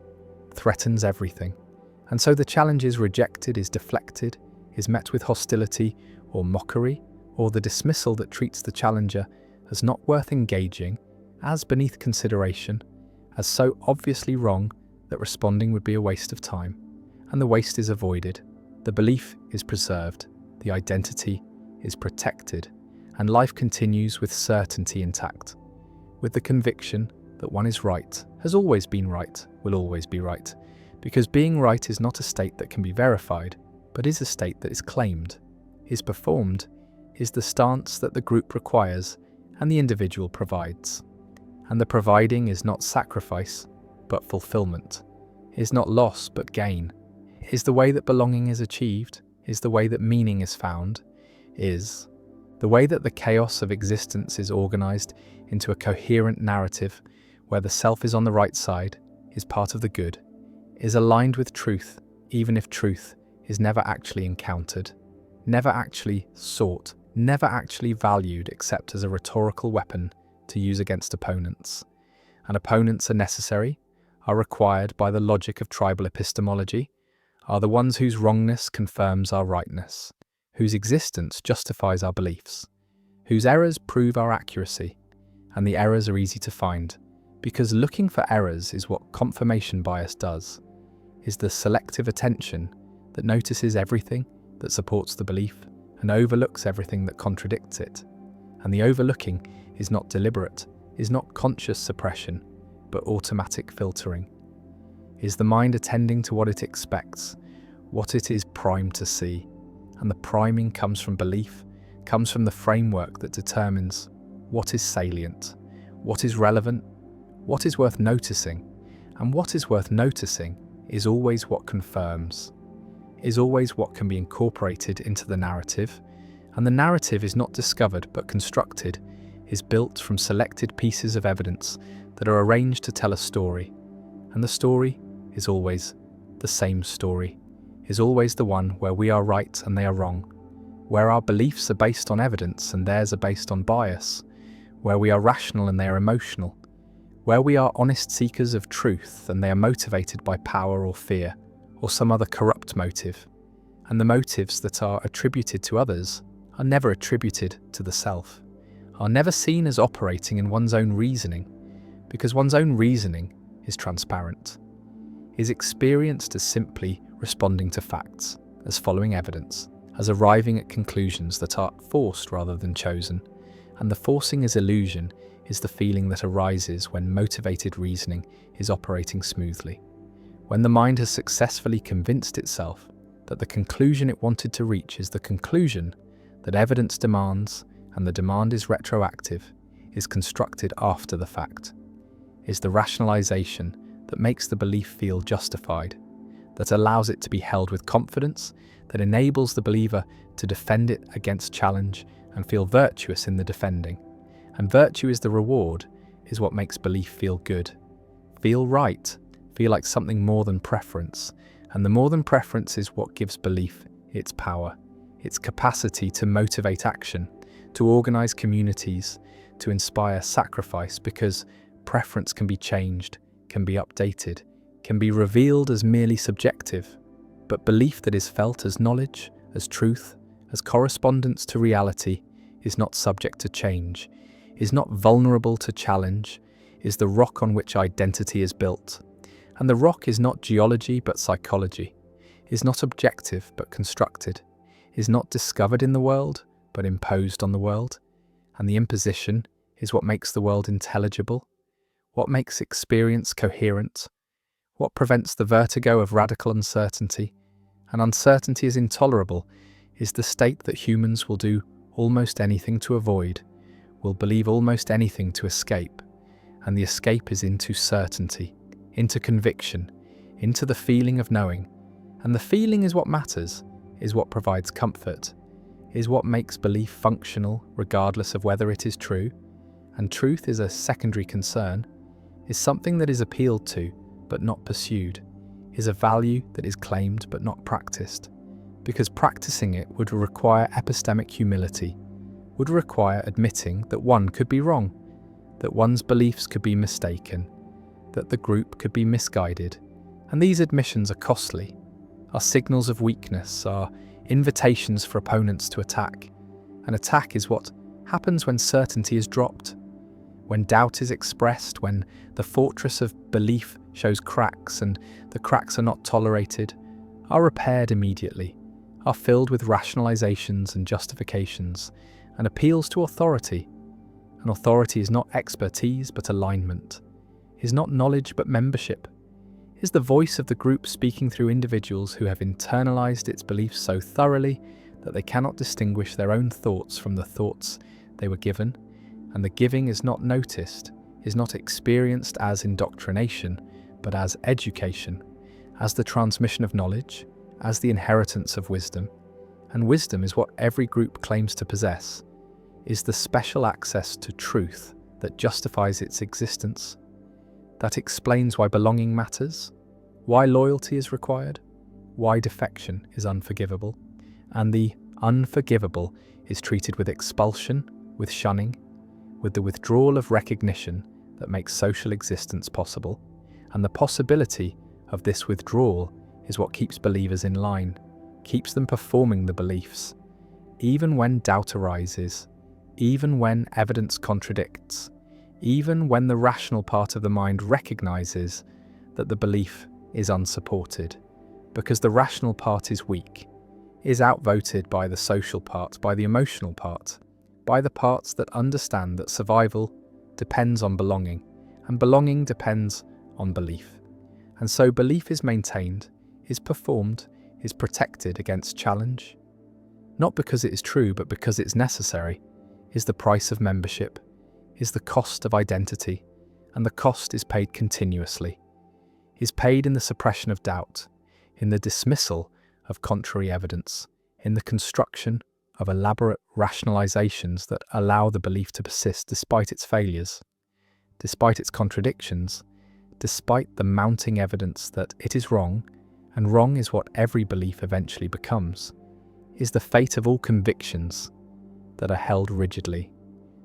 threatens everything. And so the challenge is rejected, is deflected, is met with hostility or mockery, or the dismissal that treats the challenger as not worth engaging, as beneath consideration, as so obviously wrong that responding would be a waste of time. And the waste is avoided, the belief is preserved, the identity is protected, and life continues with certainty intact, with the conviction that one is right, has always been right, will always be right, because being right is not a state that can be verified, but is a state that is claimed, is performed, is the stance that the group requires and the individual provides. And the providing is not sacrifice, but fulfillment, is not loss but gain, is the way that belonging is achieved, is the way that meaning is found, is the way that the chaos of existence is organized into a coherent narrative where the self is on the right side, is part of the good, is aligned with truth, even if truth is never actually encountered, never actually sought, never actually valued except as a rhetorical weapon to use against opponents. And opponents are necessary, are required by the logic of tribal epistemology, are the ones whose wrongness confirms our rightness, whose existence justifies our beliefs, whose errors prove our accuracy, and the errors are easy to find, because looking for errors is what confirmation bias does, is the selective attention that notices everything that supports the belief and overlooks everything that contradicts it. And the overlooking is not deliberate, is not conscious suppression, but automatic filtering. Is the mind attending to what it expects, what it is primed to see? And the priming comes from belief, comes from the framework that determines what is salient, what is relevant, what is worth noticing, and what is worth noticing is always what confirms, is always what can be incorporated into the narrative, and the narrative is not discovered but constructed, is built from selected pieces of evidence that are arranged to tell a story, and the story is always the same story, is always the one where we are right and they are wrong, where our beliefs are based on evidence and theirs are based on bias, where we are rational and they are emotional, where we are honest seekers of truth and they are motivated by power or fear, or some other corrupt motive, and the motives that are attributed to others are never attributed to the self, are never seen as operating in one's own reasoning, because one's own reasoning is transparent, is experienced as simply responding to facts, as following evidence, as arriving at conclusions that are forced rather than chosen, and the forcing is illusion, is the feeling that arises when motivated reasoning is operating smoothly. When the mind has successfully convinced itself that the conclusion it wanted to reach is the conclusion that evidence demands, and the demand is retroactive, is constructed after the fact, is the rationalization that makes the belief feel justified, that allows it to be held with confidence, that enables the believer to defend it against challenge and feel virtuous in the defending. And virtue is the reward, is what makes belief feel good, feel right, feel like something more than preference. And the more than preference is what gives belief its power, its capacity to motivate action, to organize communities, to inspire sacrifice, because preference can be changed, can be updated, can be revealed as merely subjective, but belief that is felt as knowledge, as truth, as correspondence to reality, is not subject to change, is not vulnerable to challenge, is the rock on which identity is built. And the rock is not geology but psychology, is not objective but constructed, is not discovered in the world but imposed on the world. And the imposition is what makes the world intelligible, what makes experience coherent, what prevents the vertigo of radical uncertainty. And uncertainty is intolerable, is the state that humans will do almost anything to avoid, will believe almost anything to escape. And the escape is into certainty, into conviction, into the feeling of knowing. And the feeling is what matters, is what provides comfort, is what makes belief functional regardless of whether it is true. And truth is a secondary concern, is something that is appealed to but not pursued, is a value that is claimed but not practiced, because practicing it would require epistemic humility, would require admitting that one could be wrong, that one's beliefs could be mistaken, that the group could be misguided. And these admissions are costly, are signals of weakness, are invitations for opponents to attack. An attack is what happens when certainty is dropped, when doubt is expressed, when the fortress of belief shows cracks and the cracks are not tolerated, are repaired immediately, are filled with rationalizations and justifications, and appeals to authority. And authority is not expertise but alignment, is not knowledge but membership, is the voice of the group speaking through individuals who have internalized its beliefs so thoroughly that they cannot distinguish their own thoughts from the thoughts they were given, and the giving is not noticed, is not experienced as indoctrination, but as education, as the transmission of knowledge, as the inheritance of wisdom. And wisdom is what every group claims to possess, is the special access to truth that justifies its existence, that explains why belonging matters, why loyalty is required, why defection is unforgivable, and the unforgivable is treated with expulsion, with shunning, with the withdrawal of recognition that makes social existence possible. And the possibility of this withdrawal is what keeps believers in line, keeps them performing the beliefs, even when doubt arises, even when evidence contradicts, even when the rational part of the mind recognizes that the belief is unsupported, because the rational part is weak, is outvoted by the social part, by the emotional part, by the parts that understand that survival depends on belonging, and belonging depends on belief. And so belief is maintained, is performed, is protected against challenge, not because it is true, but because it's necessary, is the price of membership, is the cost of identity, and the cost is paid continuously, is paid in the suppression of doubt, in the dismissal of contrary evidence, in the construction of elaborate rationalizations that allow the belief to persist despite its failures, despite its contradictions, despite the mounting evidence that it is wrong, and wrong is what every belief eventually becomes, is the fate of all convictions that are held rigidly,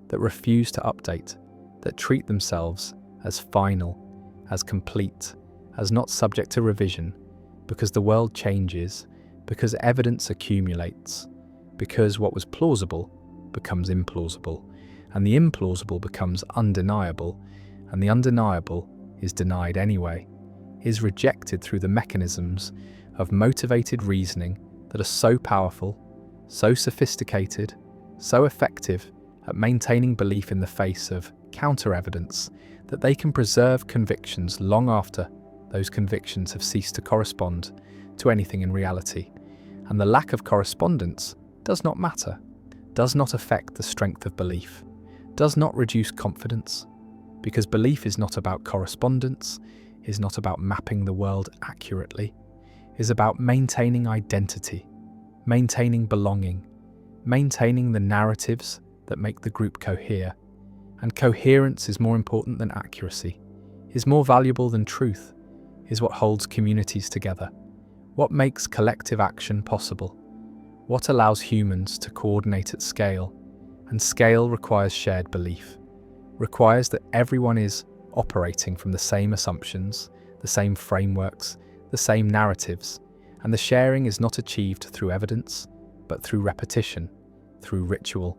that refuse to update, that treat themselves as final, as complete, as not subject to revision, because the world changes, because evidence accumulates, because what was plausible becomes implausible, and the implausible becomes undeniable, and the undeniable is denied anyway, is rejected through the mechanisms of motivated reasoning that are so powerful, so sophisticated, so effective at maintaining belief in the face of counter-evidence that they can preserve convictions long after those convictions have ceased to correspond to anything in reality. And the lack of correspondence does not matter, does not affect the strength of belief, does not reduce confidence, because belief is not about correspondence, is not about mapping the world accurately, is about maintaining identity, maintaining belonging, maintaining the narratives that make the group cohere. And coherence is more important than accuracy, is more valuable than truth, is what holds communities together, what makes collective action possible, what allows humans to coordinate at scale. And scale requires shared belief, requires that everyone is operating from the same assumptions, the same frameworks, the same narratives, and the sharing is not achieved through evidence, but through repetition, through ritual,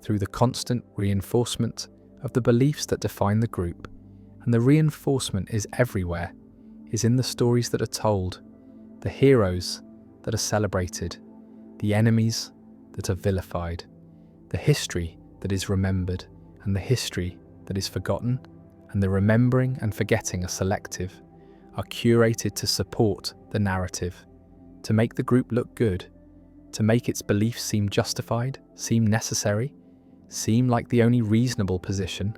through the constant reinforcement of the beliefs that define the group. And the reinforcement is everywhere, is in the stories that are told, the heroes that are celebrated, the enemies that are vilified, the history that is remembered, and the history that is forgotten, and the remembering and forgetting are selective, are curated to support the narrative, to make the group look good, to make its beliefs seem justified, seem necessary, seem like the only reasonable position.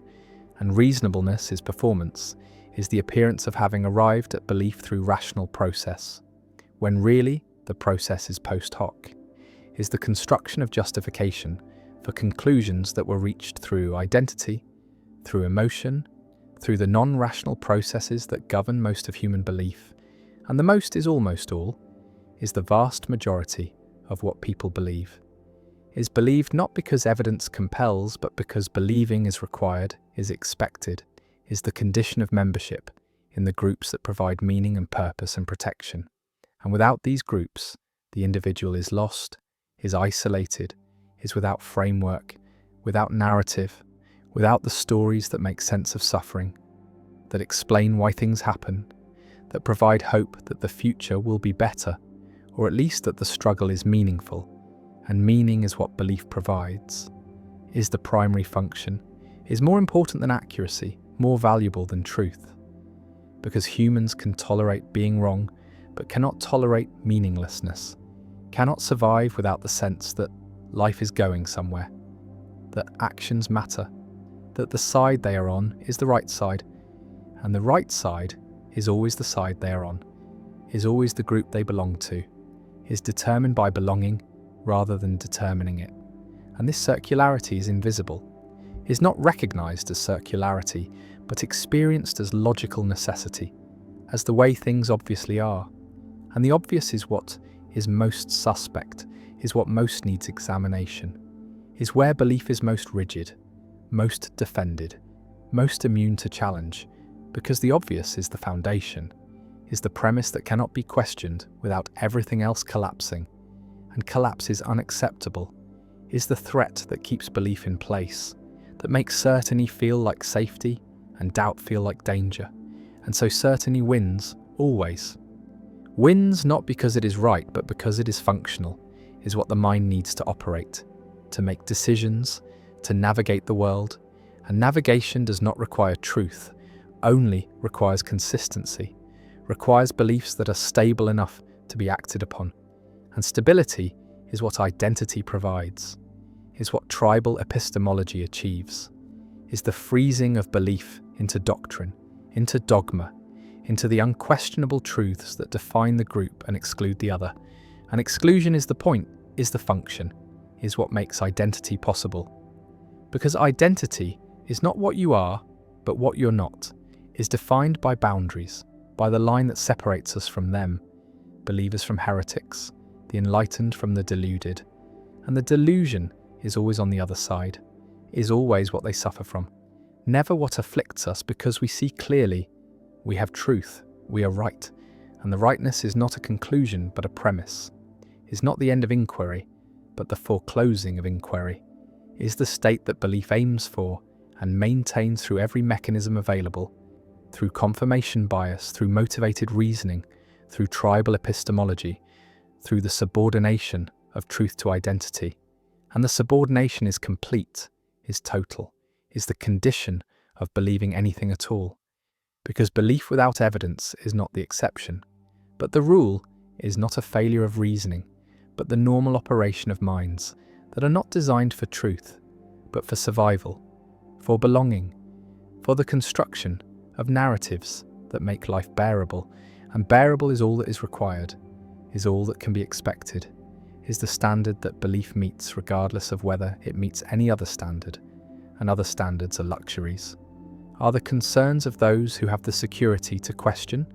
And reasonableness is performance, is the appearance of having arrived at belief through rational process, when really the process is post hoc, is the construction of justification for conclusions that were reached through identity, through emotion, through the non-rational processes that govern most of human belief. And the most is almost all, is the vast majority of what people believe, is believed not because evidence compels, but because believing is required, is expected, is the condition of membership in the groups that provide meaning and purpose and protection. And without these groups, the individual is lost, is isolated, is without framework, without narrative, without the stories that make sense of suffering, that explain why things happen, that provide hope that the future will be better, or at least that the struggle is meaningful. And meaning is what belief provides, is the primary function, is more important than accuracy, more valuable than truth. Because humans can tolerate being wrong, but cannot tolerate meaninglessness, cannot survive without the sense that life is going somewhere, that actions matter, that the side they are on is the right side, and the right side is always the side they are on, is always the group they belong to, is determined by belonging rather than determining it. And this circularity is invisible, is not recognized as circularity, but experienced as logical necessity, as the way things obviously are. And the obvious is what is most suspect, is what most needs examination, is where belief is most rigid, most defended, most immune to challenge, because the obvious is the foundation, is the premise that cannot be questioned without everything else collapsing, and collapse is unacceptable, is the threat that keeps belief in place, that makes certainty feel like safety and doubt feel like danger. And so certainty wins, always. Wins not because it is right, but because it is functional, is what the mind needs to operate, to make decisions, to navigate the world. And navigation does not require truth, only requires consistency, requires beliefs that are stable enough to be acted upon. And stability is what identity provides, is what tribal epistemology achieves, is the freezing of belief into doctrine, into dogma, into the unquestionable truths that define the group and exclude the other. And exclusion is the point, is the function, is what makes identity possible. Because identity is not what you are, but what you're not, is defined by boundaries, by the line that separates us from them, believers from heretics, the enlightened from the deluded. And the delusion is always on the other side, is always what they suffer from, never what afflicts us, because we see clearly we have truth, we are right, and the rightness is not a conclusion but a premise, is not the end of inquiry, but the foreclosing of inquiry, is the state that belief aims for and maintains through every mechanism available, through confirmation bias, through motivated reasoning, through tribal epistemology, through the subordination of truth to identity. And the subordination is complete, is total, is the condition of believing anything at all. Because belief without evidence is not the exception, but the rule is not a failure of reasoning, but the normal operation of minds that are not designed for truth, but for survival, for belonging, for the construction of narratives that make life bearable. And bearable is all that is required, is all that can be expected, is the standard that belief meets regardless of whether it meets any other standard, and other standards are luxuries, are the concerns of those who have the security to question,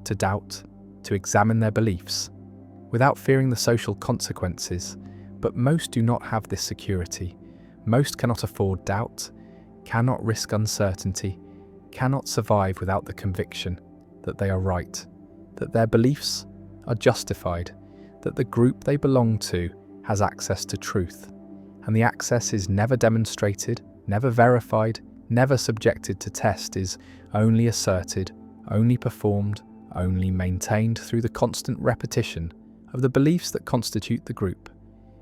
to doubt, to examine their beliefs, without fearing the social consequences. But most do not have this security. Most cannot afford doubt, cannot risk uncertainty, cannot survive without the conviction that they are right, that their beliefs are justified, that the group they belong to has access to truth, and the access is never demonstrated, never verified, never subjected to test, is only asserted, only performed, only maintained through the constant repetition of the beliefs that constitute the group.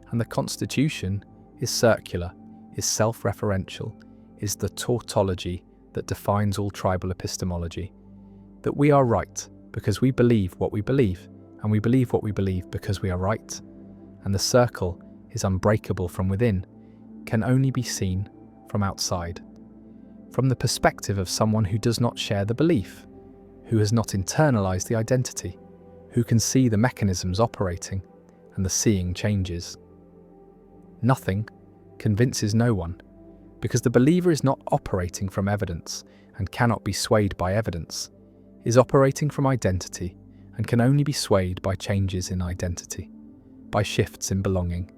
And the constitution is circular, is self-referential, is the tautology that defines all tribal epistemology. That we are right because we believe what we believe, and we believe what we believe because we are right. And the circle is unbreakable from within, can only be seen from outside, from the perspective of someone who does not share the belief, who has not internalized the identity, who can see the mechanisms operating, and the seeing changes. Nothing convinces no one, because the believer is not operating from evidence and cannot be swayed by evidence, is operating from identity and can only be swayed by changes in identity, by shifts in belonging,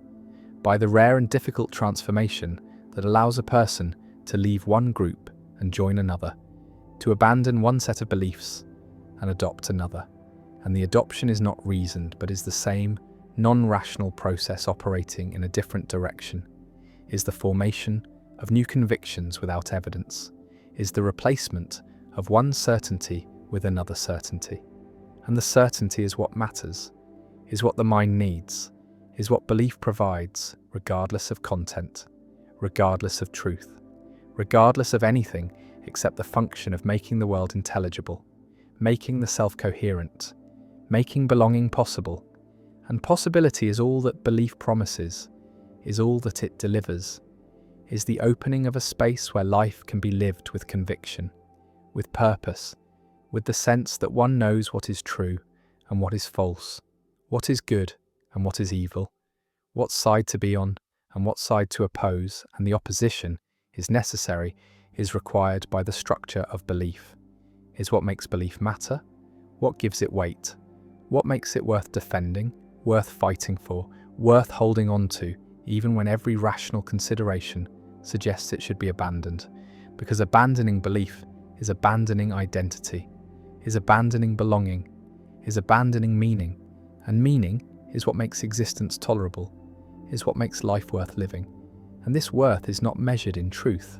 by the rare and difficult transformation that allows a person to leave one group and join another, to abandon one set of beliefs and adopt another. And the adoption is not reasoned, but is the same non-rational process operating in a different direction, is the formation of new convictions without evidence, is the replacement of one certainty with another certainty. And the certainty is what matters, is what the mind needs, is what belief provides, regardless of content, regardless of truth, regardless of anything except the function of making the world intelligible, making the self coherent, making belonging possible. And possibility is all that belief promises, is all that it delivers, is the opening of a space where life can be lived with conviction, with purpose, with the sense that one knows what is true and what is false, what is good and what is evil, what side to be on and what side to oppose, and the opposition is necessary, is required by the structure of belief, is what makes belief matter, what gives it weight, what makes it worth defending, worth fighting for, worth holding on to, even when every rational consideration suggests it should be abandoned, because abandoning belief is abandoning identity, is abandoning belonging, is abandoning meaning, and meaning is what makes existence tolerable, is what makes life worth living. And this worth is not measured in truth,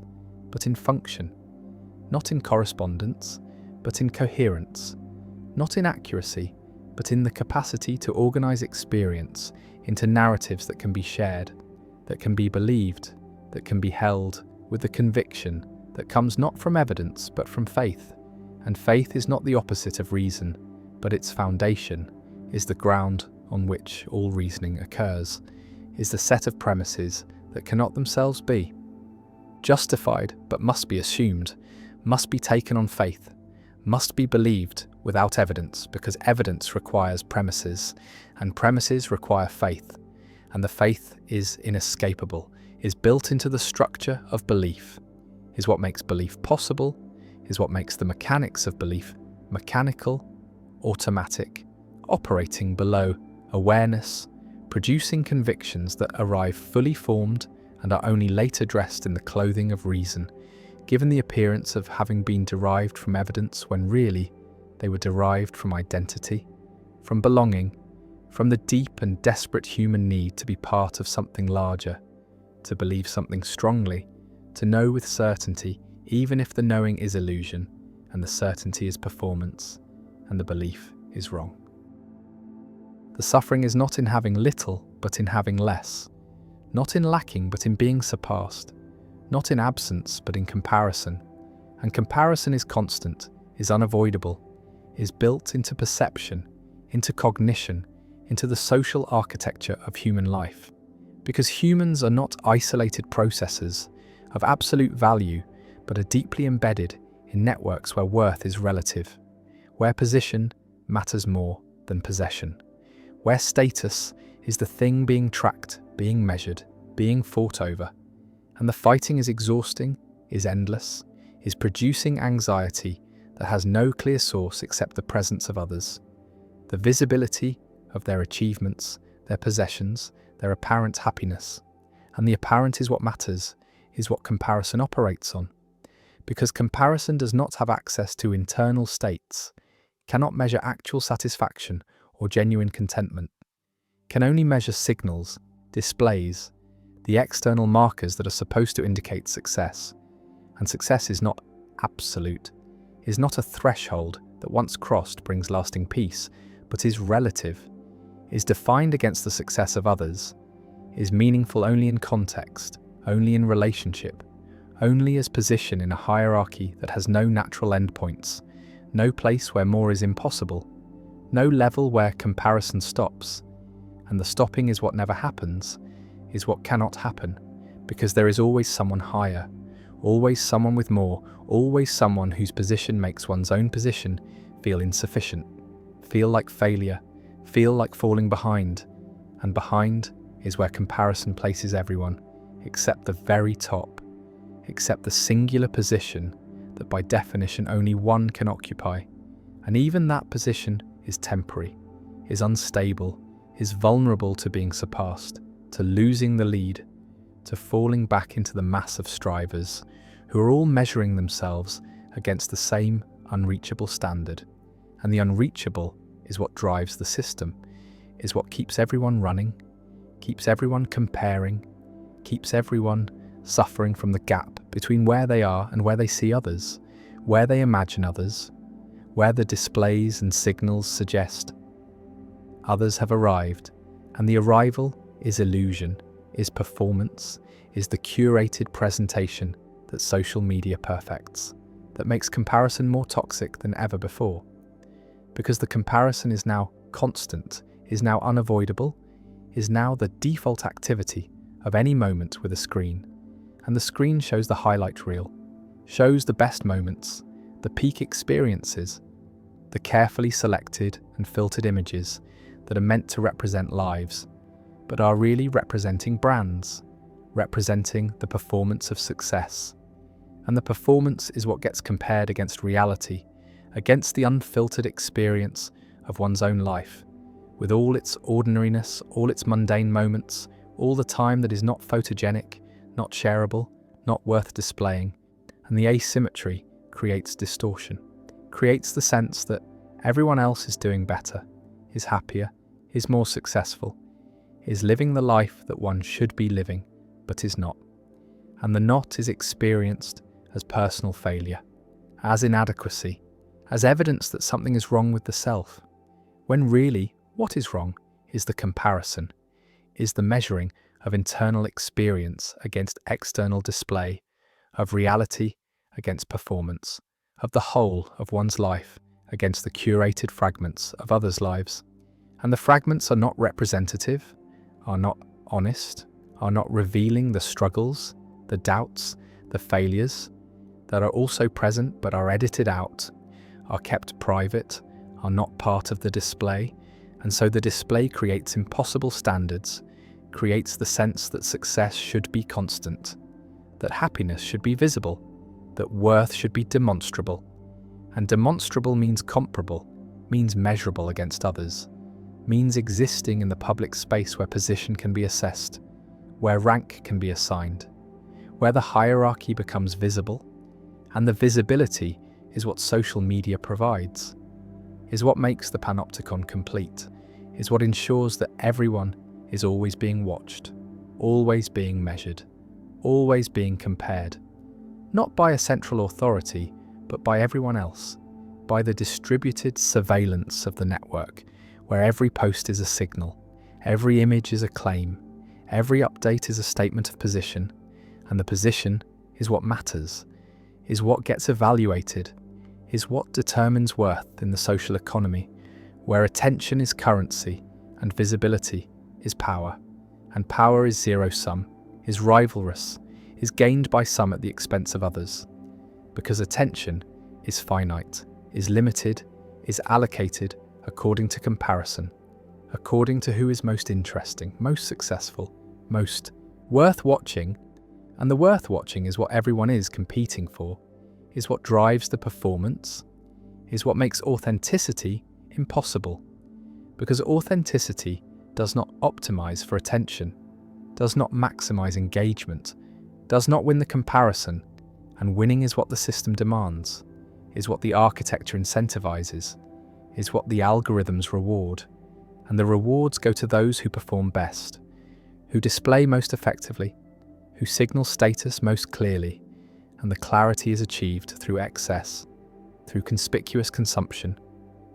but in function, not in correspondence, but in coherence, not in accuracy, but in the capacity to organize experience into narratives that can be shared, that can be believed, that can be held with the conviction that comes not from evidence but from faith. And faith is not the opposite of reason, but its foundation is the ground on which all reasoning occurs, is the set of premises that cannot themselves be justified but must be assumed, must be taken on faith, must be believed without evidence, because evidence requires premises, and premises require faith, and the faith is inescapable, is built into the structure of belief, is what makes belief possible, is what makes the mechanics of belief mechanical, automatic, operating below awareness, producing convictions that arrive fully formed and are only later dressed in the clothing of reason, given the appearance of having been derived from evidence when really they were derived from identity, from belonging, from the deep and desperate human need to be part of something larger, to believe something strongly, to know with certainty, even if the knowing is illusion and the certainty is performance and the belief is wrong. The suffering is not in having little, but in having less, not in lacking, but in being surpassed, not in absence, but in comparison. And comparison is constant, is unavoidable, is built into perception, into cognition, into the social architecture of human life. Because humans are not isolated processes of absolute value, but are deeply embedded in networks where worth is relative, where position matters more than possession, where status is the thing being tracked, being measured, being fought over, and the fighting is exhausting, is endless, is producing anxiety that has no clear source except the presence of others, the visibility of their achievements, their possessions, their apparent happiness. And the apparent is what matters, is what comparison operates on. Because comparison does not have access to internal states, cannot measure actual satisfaction or genuine contentment, can only measure signals, displays, the external markers that are supposed to indicate success. And success is not absolute, is not a threshold that once crossed brings lasting peace, but is relative, is defined against the success of others, is meaningful only in context, only in relationship, only as position in a hierarchy that has no natural endpoints, no place where more is impossible, no level where comparison stops. And the stopping is what never happens, is what cannot happen, because there is always someone higher, always someone with more, always someone whose position makes one's own position feel insufficient, feel like failure, feel like falling behind. And behind is where comparison places everyone, except the very top, except the singular position that by definition only one can occupy. And even that position is temporary, is unstable, is vulnerable to being surpassed, to losing the lead, to falling back into the mass of strivers who are all measuring themselves against the same unreachable standard. And the unreachable is what drives the system, is what keeps everyone running, keeps everyone comparing, keeps everyone suffering from the gap between where they are and where they see others, where they imagine others, where the displays and signals suggest others have arrived, and the arrival is illusion, is performance, is the curated presentation that social media perfects, that makes comparison more toxic than ever before. Because the comparison is now constant, is now unavoidable, is now the default activity of any moment with a screen. And the screen shows the highlight reel, shows the best moments, the peak experiences, the carefully selected and filtered images that are meant to represent lives, but are really representing brands, representing the performance of success. And the performance is what gets compared against reality, against the unfiltered experience of one's own life, with all its ordinariness, all its mundane moments, all the time that is not photogenic, not shareable, not worth displaying. And the asymmetry creates distortion, creates the sense that everyone else is doing better, is happier, is more successful, is living the life that one should be living, but is not. And the not is experienced as personal failure, as inadequacy, as evidence that something is wrong with the self, when really what is wrong is the comparison, is the measuring of internal experience against external display, of reality against performance, of the whole of one's life against the curated fragments of others' lives. And the fragments are not representative, are not honest, are not revealing the struggles, the doubts, the failures that are also present but are edited out, are kept private, are not part of the display, and so the display creates impossible standards, creates the sense that success should be constant, that happiness should be visible, that worth should be demonstrable. And demonstrable means comparable, means measurable against others, means existing in the public space where position can be assessed, where rank can be assigned, where the hierarchy becomes visible, and the visibility is what social media provides, is what makes the panopticon complete, is what ensures that everyone is always being watched, always being measured, always being compared, not by a central authority, but by everyone else, by the distributed surveillance of the network, where every post is a signal, every image is a claim, every update is a statement of position, and the position is what matters, is what gets evaluated, is what determines worth in the social economy, where attention is currency and visibility is power, and power is zero-sum, is rivalrous, is gained by some at the expense of others, because attention is finite, is limited, is allocated according to comparison, according to who is most interesting, most successful, most worth watching, and the worth watching is what everyone is competing for, is what drives the performance, is what makes authenticity impossible, because authenticity does not optimize for attention, does not maximize engagement, does not win the comparison, and winning is what the system demands, is what the architecture incentivizes, is what the algorithms reward, and the rewards go to those who perform best, who display most effectively, who signal status most clearly, and the clarity is achieved through excess, through conspicuous consumption,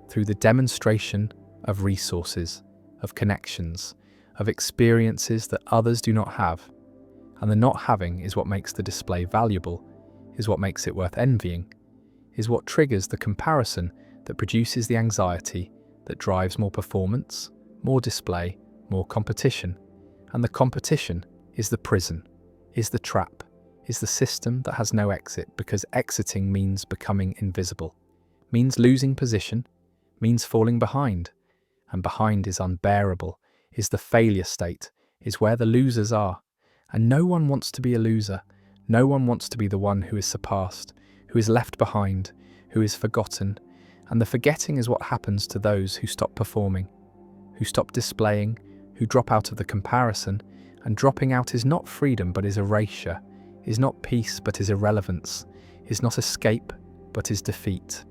through the demonstration of resources, of connections, of experiences that others do not have, and the not having is what makes the display valuable, is what makes it worth envying, is what triggers the comparison that produces the anxiety that drives more performance, more display, more competition, and the competition is the prison, is the trap, is the system that has no exit because exiting means becoming invisible, means losing position, means falling behind, and behind is unbearable, is the failure state, is where the losers are, and no one wants to be a loser, no one wants to be the one who is surpassed, who is left behind, who is forgotten, and the forgetting is what happens to those who stop performing, who stop displaying, who drop out of the comparison, and dropping out is not freedom but is erasure, is not peace but is irrelevance, is not escape but is defeat.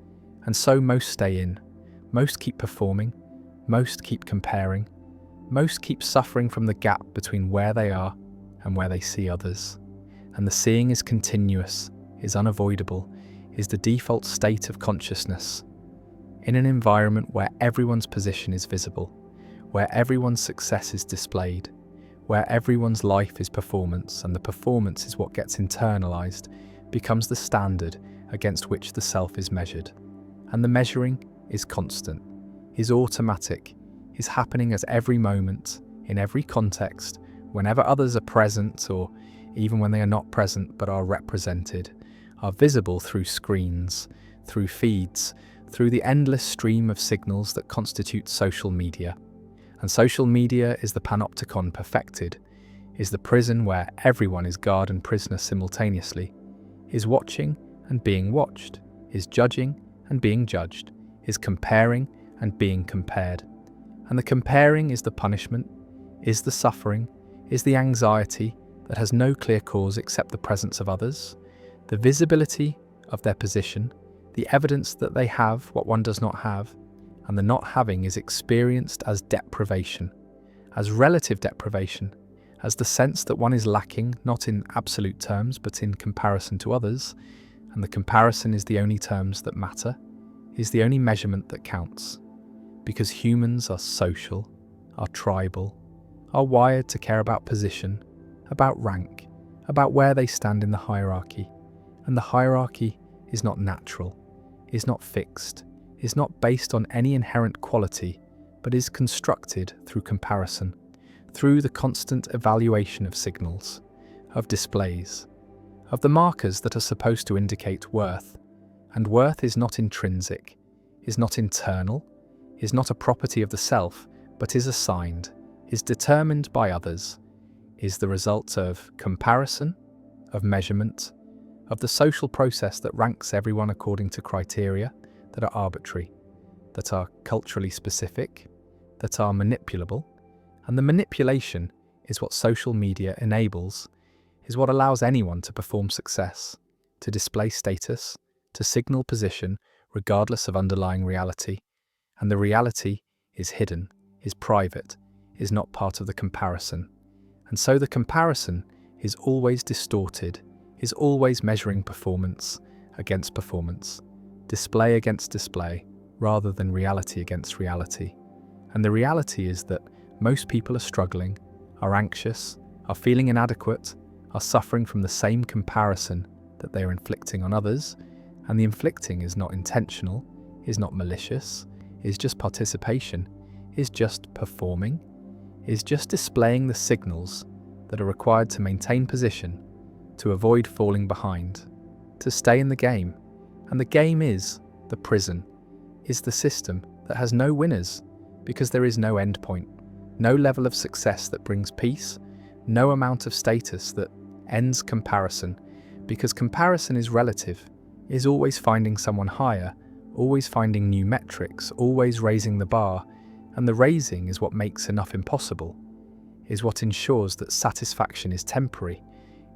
And so most stay in, most keep performing, most keep comparing, most keep suffering from the gap between where they are and where they see others. And the seeing is continuous, is unavoidable, is the default state of consciousness. In an environment where everyone's position is visible, where everyone's success is displayed, where everyone's life is performance and the performance is what gets internalized, becomes the standard against which the self is measured. And the measuring is constant, is automatic, is happening at every moment, in every context, whenever others are present or even when they are not present but are represented, are visible through screens, through feeds, through the endless stream of signals that constitute social media. And social media is the panopticon perfected, is the prison where everyone is guard and prisoner simultaneously, is watching and being watched, is judging and being judged, is comparing and being compared. And the comparing is the punishment, is the suffering, is the anxiety that has no clear cause except the presence of others, the visibility of their position, the evidence that they have what one does not have, and the not having is experienced as deprivation, as relative deprivation, as the sense that one is lacking not in absolute terms but in comparison to others, and the comparison is the only terms that matter, is the only measurement that counts. Because humans are social, are tribal, are wired to care about position, about rank, about where they stand in the hierarchy. And the hierarchy is not natural, is not fixed, is not based on any inherent quality, but is constructed through comparison, through the constant evaluation of signals, of displays, of the markers that are supposed to indicate worth. And worth is not intrinsic, is not internal, is not a property of the self, but is assigned, is determined by others, is the result of comparison, of measurement, of the social process that ranks everyone according to criteria that are arbitrary, that are culturally specific, that are manipulable. And the manipulation is what social media enables, is what allows anyone to perform success, to display status, to signal position regardless of underlying reality. And the reality is hidden, is private, is not part of the comparison. And so the comparison is always distorted, is always measuring performance against performance, display against display, rather than reality against reality. And the reality is that most people are struggling, are anxious, are feeling inadequate, are suffering from the same comparison that they are inflicting on others, and the inflicting is not intentional, is not malicious, is just participation, is just performing, is just displaying the signals that are required to maintain position, to avoid falling behind, to stay in the game. And the game is the prison, is the system that has no winners, because there is no end point, no level of success that brings peace, no amount of status that ends comparison, because comparison is relative, is always finding someone higher, always finding new metrics, always raising the bar, and the raising is what makes enough impossible, is what ensures that satisfaction is temporary,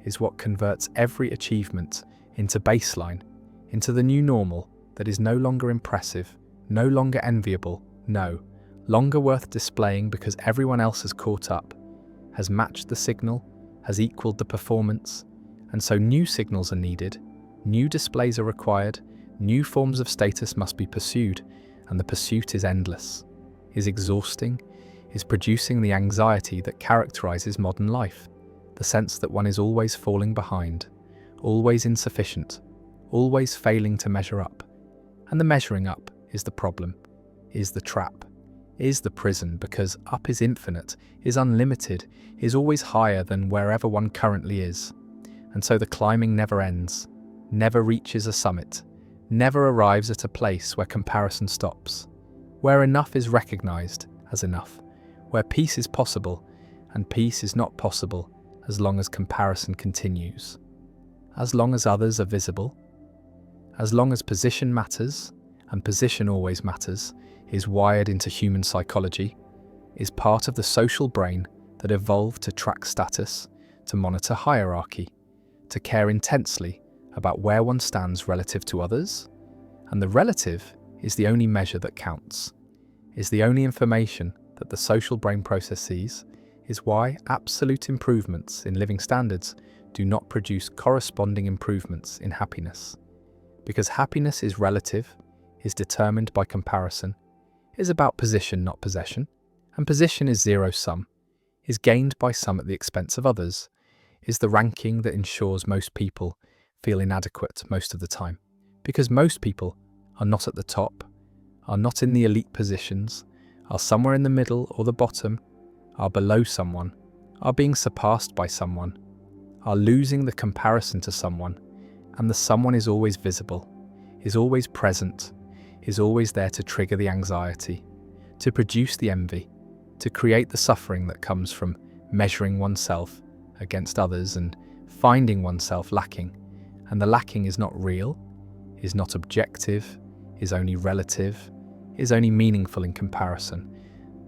is what converts every achievement into baseline, into the new normal that is no longer impressive, no longer enviable, no longer worth displaying because everyone else has caught up, has matched the signal, has equaled the performance, and so new signals are needed, new displays are required, new forms of status must be pursued, and the pursuit is endless, is exhausting, is producing the anxiety that characterizes modern life, the sense that one is always falling behind, always insufficient, always failing to measure up. And the measuring up is the problem, is the trap, is the prison, because up is infinite, is unlimited, is always higher than wherever one currently is. And so the climbing never ends, never reaches a summit, never arrives at a place where comparison stops, where enough is recognized as enough, where peace is possible, and peace is not possible as long as comparison continues, as long as others are visible, as long as position matters, and position always matters, is wired into human psychology, is part of the social brain that evolved to track status, to monitor hierarchy, to care intensely about where one stands relative to others, and the relative is the only measure that counts, is the only information that the social brain processes, is why absolute improvements in living standards do not produce corresponding improvements in happiness. Because happiness is relative, is determined by comparison, is about position, not possession, and position is zero-sum, is gained by some at the expense of others, is the ranking that ensures most people feel inadequate most of the time, because most people are not at the top, are not in the elite positions, are somewhere in the middle or the bottom, are below someone, are being surpassed by someone, are losing the comparison to someone, and the someone is always visible, is always present, is always there to trigger the anxiety, to produce the envy, to create the suffering that comes from measuring oneself against others and finding oneself lacking. And the lacking is not real, is not objective, is only relative, is only meaningful in comparison.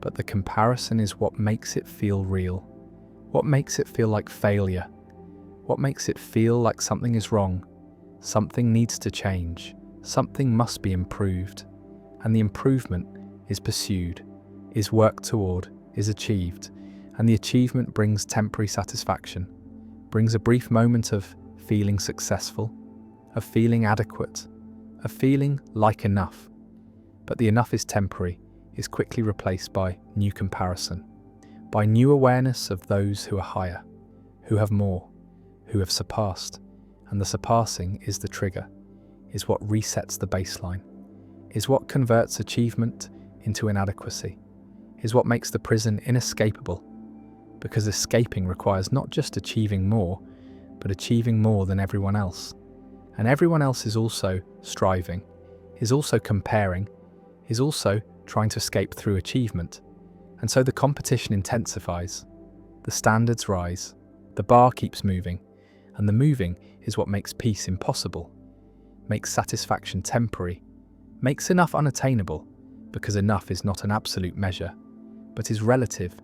But the comparison is what makes it feel real, what makes it feel like failure, what makes it feel like something is wrong, something needs to change, something must be improved. And the improvement is pursued, is worked toward, is achieved. and the achievement brings temporary satisfaction, brings a brief moment of feeling successful, of feeling adequate, of feeling like enough. But the enough is temporary, is quickly replaced by new comparison, by new awareness of those who are higher, who have more, who have surpassed, and the surpassing is the trigger, is what resets the baseline, is what converts achievement into inadequacy, is what makes the prison inescapable, because escaping requires not just achieving more, but achieving more than everyone else. And everyone else is also striving, is also comparing, is also trying to escape through achievement. And so the competition intensifies, the standards rise, the bar keeps moving, and the moving is what makes peace impossible, makes satisfaction temporary, makes enough unattainable, because enough is not an absolute measure, but is relative,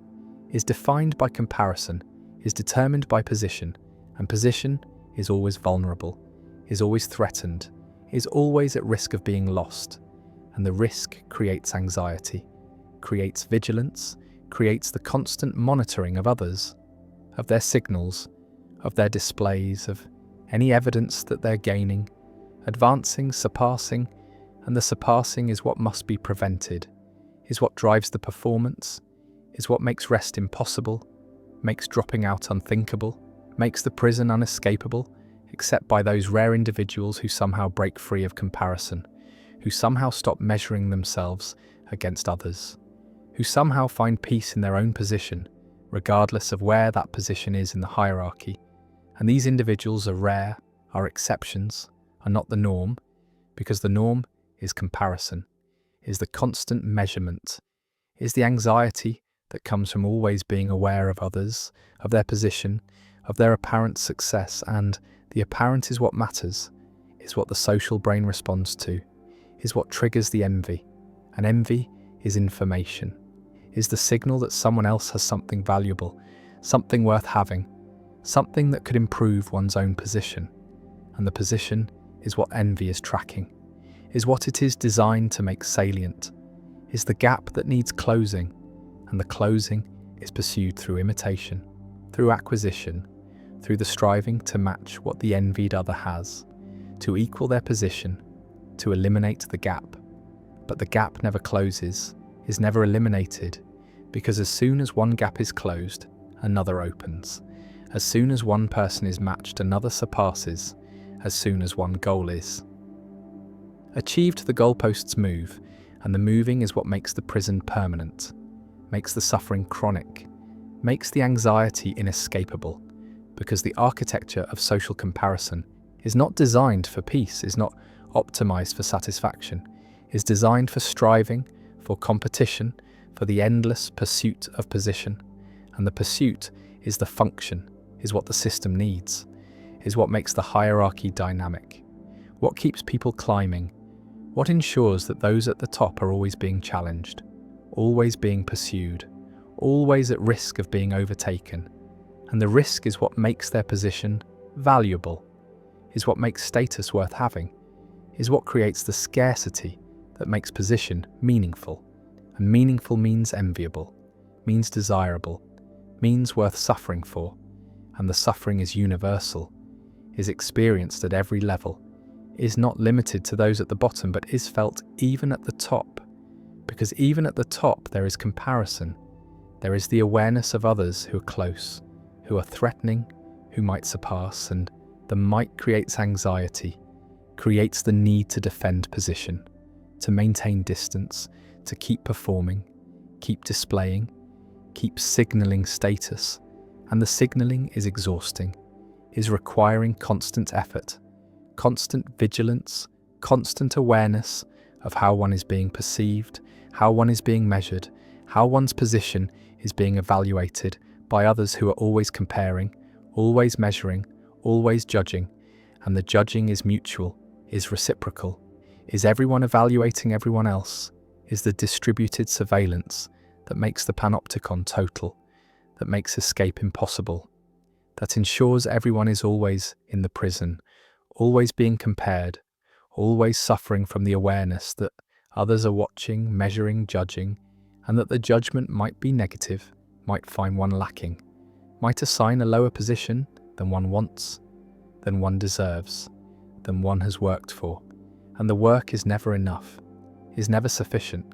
is defined by comparison, is determined by position, and position is always vulnerable, is always threatened, is always at risk of being lost, and the risk creates anxiety, creates vigilance, creates the constant monitoring of others, of their signals, of their displays, of any evidence that they're gaining, advancing, surpassing, and the surpassing is what must be prevented, is what drives the performance, is what makes rest impossible, makes dropping out unthinkable, makes the prison unescapable, except by those rare individuals who somehow break free of comparison, who somehow stop measuring themselves against others, who somehow find peace in their own position, regardless of where that position is in the hierarchy. And these individuals are rare, are exceptions, are not the norm, because the norm is comparison, is the constant measurement, is the anxiety that comes from always being aware of others, of their position, of their apparent success, and the apparent is what matters, is what the social brain responds to, is what triggers the envy, and envy is information, is the signal that someone else has something valuable, something worth having, something that could improve one's own position, and the position is what envy is tracking, is what it is designed to make salient, is the gap that needs closing, and the closing is pursued through imitation, through acquisition, through the striving to match what the envied other has, to equal their position, to eliminate the gap. But the gap never closes, is never eliminated, because as soon as one gap is closed, another opens. As soon as one person is matched, another surpasses. As soon as one goal is achieved, the goalposts move, and the moving is what makes the prison permanent, makes the suffering chronic, makes the anxiety inescapable, because the architecture of social comparison is not designed for peace, is not optimized for satisfaction, is designed for striving, for competition, for the endless pursuit of position. And the pursuit is the function, is what the system needs, is what makes the hierarchy dynamic, what keeps people climbing, what ensures that those at the top are always being challenged, always being pursued, always at risk of being overtaken. And the risk is what makes their position valuable, is what makes status worth having, is what creates the scarcity that makes position meaningful. And meaningful means enviable, means desirable, means worth suffering for. And the suffering is universal, is experienced at every level, is not limited to those at the bottom, but is felt even at the top. Because even at the top there is comparison, there is the awareness of others who are close, who are threatening, who might surpass, and the might creates anxiety, creates the need to defend position, to maintain distance, to keep performing, keep displaying, keep signalling status, and the signalling is exhausting, is requiring constant effort, constant vigilance, constant awareness of how one is being perceived, how one is being measured, how one's position is being evaluated by others who are always comparing, always measuring, always judging, and the judging is mutual, is reciprocal, is everyone evaluating everyone else, is the distributed surveillance that makes the panopticon total, that makes escape impossible, that ensures everyone is always in the prison, always being compared, always suffering from the awareness that others are watching, measuring, judging, and that the judgment might be negative, might find one lacking, might assign a lower position than one wants, than one deserves, than one has worked for. And the work is never enough, is never sufficient,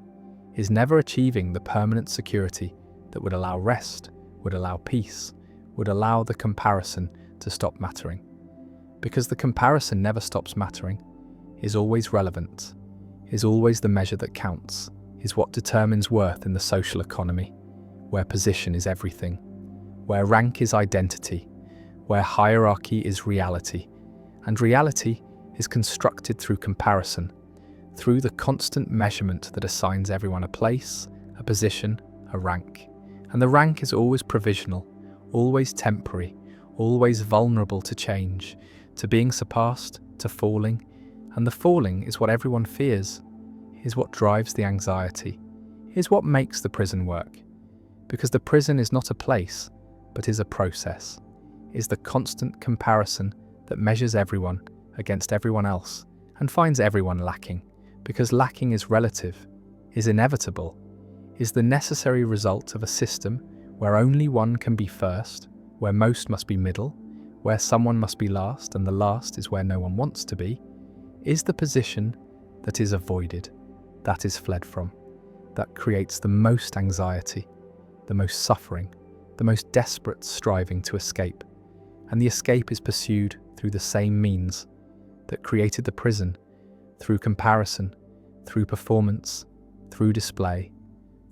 is never achieving the permanent security that would allow rest, would allow peace, would allow the comparison to stop mattering. Because the comparison never stops mattering, is always relevant, is always the measure that counts, is what determines worth in the social economy, where position is everything, where rank is identity, where hierarchy is reality, and reality is constructed through comparison, through the constant measurement that assigns everyone a place, a position, a rank. And the rank is always provisional, always temporary, always vulnerable to change, to being surpassed, to falling. And the falling is what everyone fears, is what drives the anxiety, is what makes the prison work. Because the prison is not a place, but is a process, is the constant comparison that measures everyone against everyone else and finds everyone lacking, because lacking is relative, is inevitable, is the necessary result of a system where only one can be first, where most must be middle, where someone must be last and the last is where no one wants to be, is the position that is avoided, that is fled from, that creates the most anxiety, the most suffering, the most desperate striving to escape. And the escape is pursued through the same means that created the prison, through comparison, through performance, through display,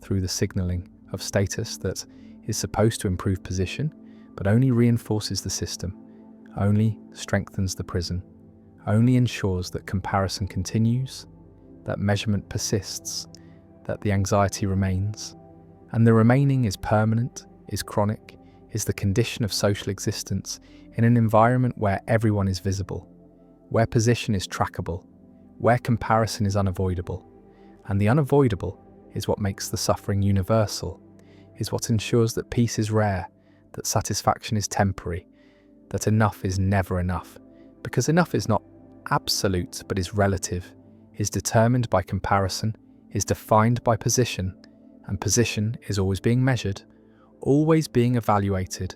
through the signalling of status that is supposed to improve position, but only reinforces the system, only strengthens the prison, only ensures that comparison continues, that measurement persists, that the anxiety remains. And the remaining is permanent, is chronic, is the condition of social existence in an environment where everyone is visible, where position is trackable, where comparison is unavoidable. And the unavoidable is what makes the suffering universal, is what ensures that peace is rare, that satisfaction is temporary, that enough is never enough, because enough is not absolute but is relative, is determined by comparison, is defined by position, and position is always being measured, always being evaluated,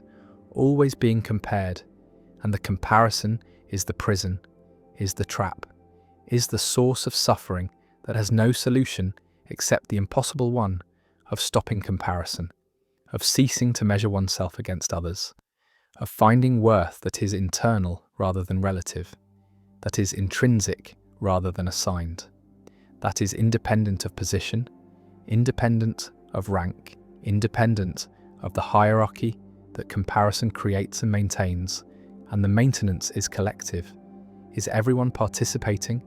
always being compared, and the comparison is the prison, is the trap, is the source of suffering that has no solution except the impossible one of stopping comparison, of ceasing to measure oneself against others, of finding worth that is internal rather than relative, that is intrinsic rather than assigned, that is independent of position, independent of rank, independent of the hierarchy that comparison creates and maintains, and the maintenance is collective, is everyone participating,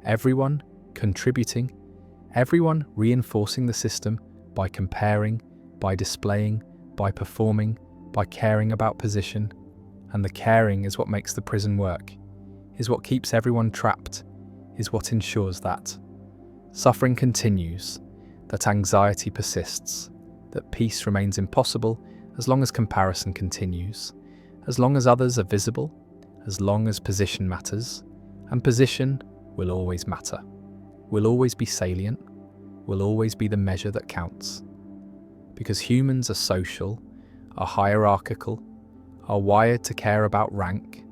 everyone contributing, everyone reinforcing the system by comparing, by displaying, by performing, by caring about position. And the caring is what makes the prison work, is what keeps everyone trapped, is what ensures that suffering continues, that anxiety persists, that peace remains impossible as long as comparison continues, as long as others are visible, as long as position matters. And position will always matter, will always be salient, will always be the measure that counts. Because humans are social, are hierarchical, are wired to care about rank,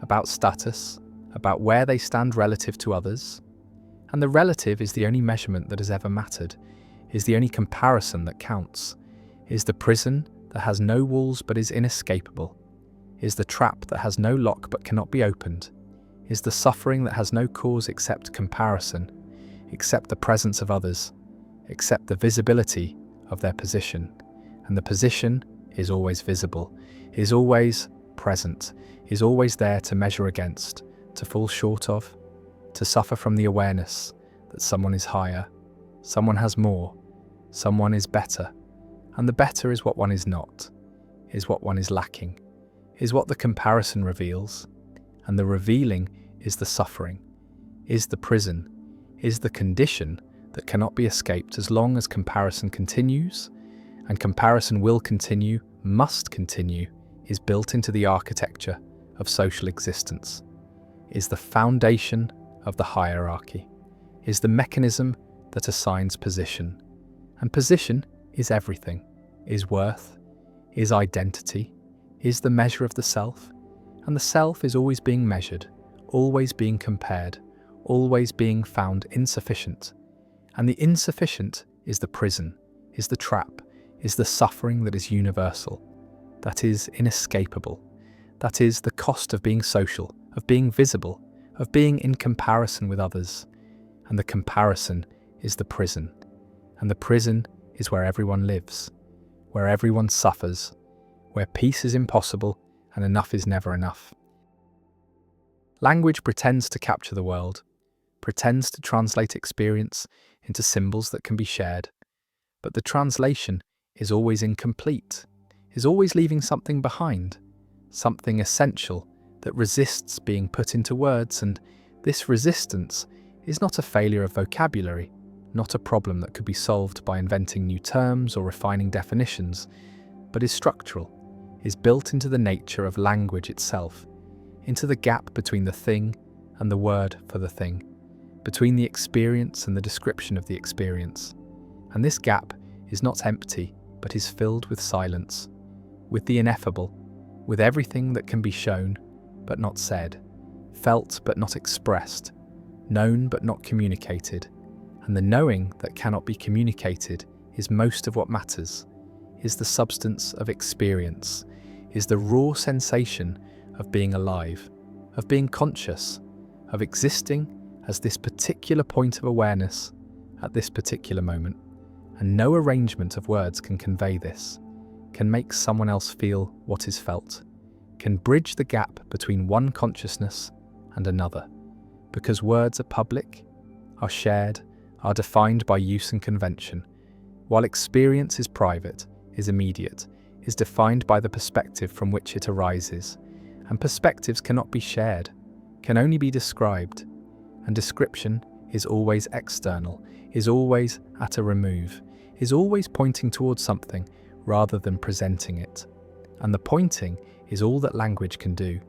about status, about where they stand relative to others. And the relative is the only measurement that has ever mattered, is the only comparison that counts, is the prison that has no walls but is inescapable, is the trap that has no lock but cannot be opened, is the suffering that has no cause except comparison, except the presence of others, except the visibility of their position. And the position is always visible, is always present, is always there to measure against, to fall short of, to suffer from the awareness that someone is higher, someone has more, someone is better. And the better is what one is not, is what one is lacking, is what the comparison reveals. And the revealing is the suffering, is the prison, is the condition that cannot be escaped as long as comparison continues. And comparison will continue, must continue, is built into the architecture of social existence, is the foundation of the hierarchy, is the mechanism that assigns position. And position is everything, is worth, is identity, is the measure of the self, and the self is always being measured, always being compared, always being found insufficient. And the insufficient is the prison, is the trap, is the suffering that is universal, that is inescapable, that is the cost of being social, of being visible, of being in comparison with others. And the comparison is the prison, and the prison is where everyone lives, where everyone suffers, where peace is impossible and enough is never enough. Language pretends to capture the world, pretends to translate experience into symbols that can be shared, but the translation is always incomplete, is always leaving something behind, something essential that resists being put into words, and this resistance is not a failure of vocabulary, not a problem that could be solved by inventing new terms or refining definitions, but is structural, is built into the nature of language itself, into the gap between the thing and the word for the thing, between the experience and the description of the experience. And this gap is not empty, but is filled with silence, with the ineffable, with everything that can be shown but not said, felt but not expressed, known but not communicated. And the knowing that cannot be communicated is most of what matters, is the substance of experience, is the raw sensation of being alive, of being conscious, of existing as this particular point of awareness at this particular moment. And no arrangement of words can convey this, can make someone else feel what is felt, can bridge the gap between one consciousness and another, because words are public, are shared, are defined by use and convention, while experience is private, is immediate, is defined by the perspective from which it arises, and perspectives cannot be shared, can only be described, and description is always external, is always at a remove, is always pointing towards something rather than presenting it. And the pointing is all that language can do,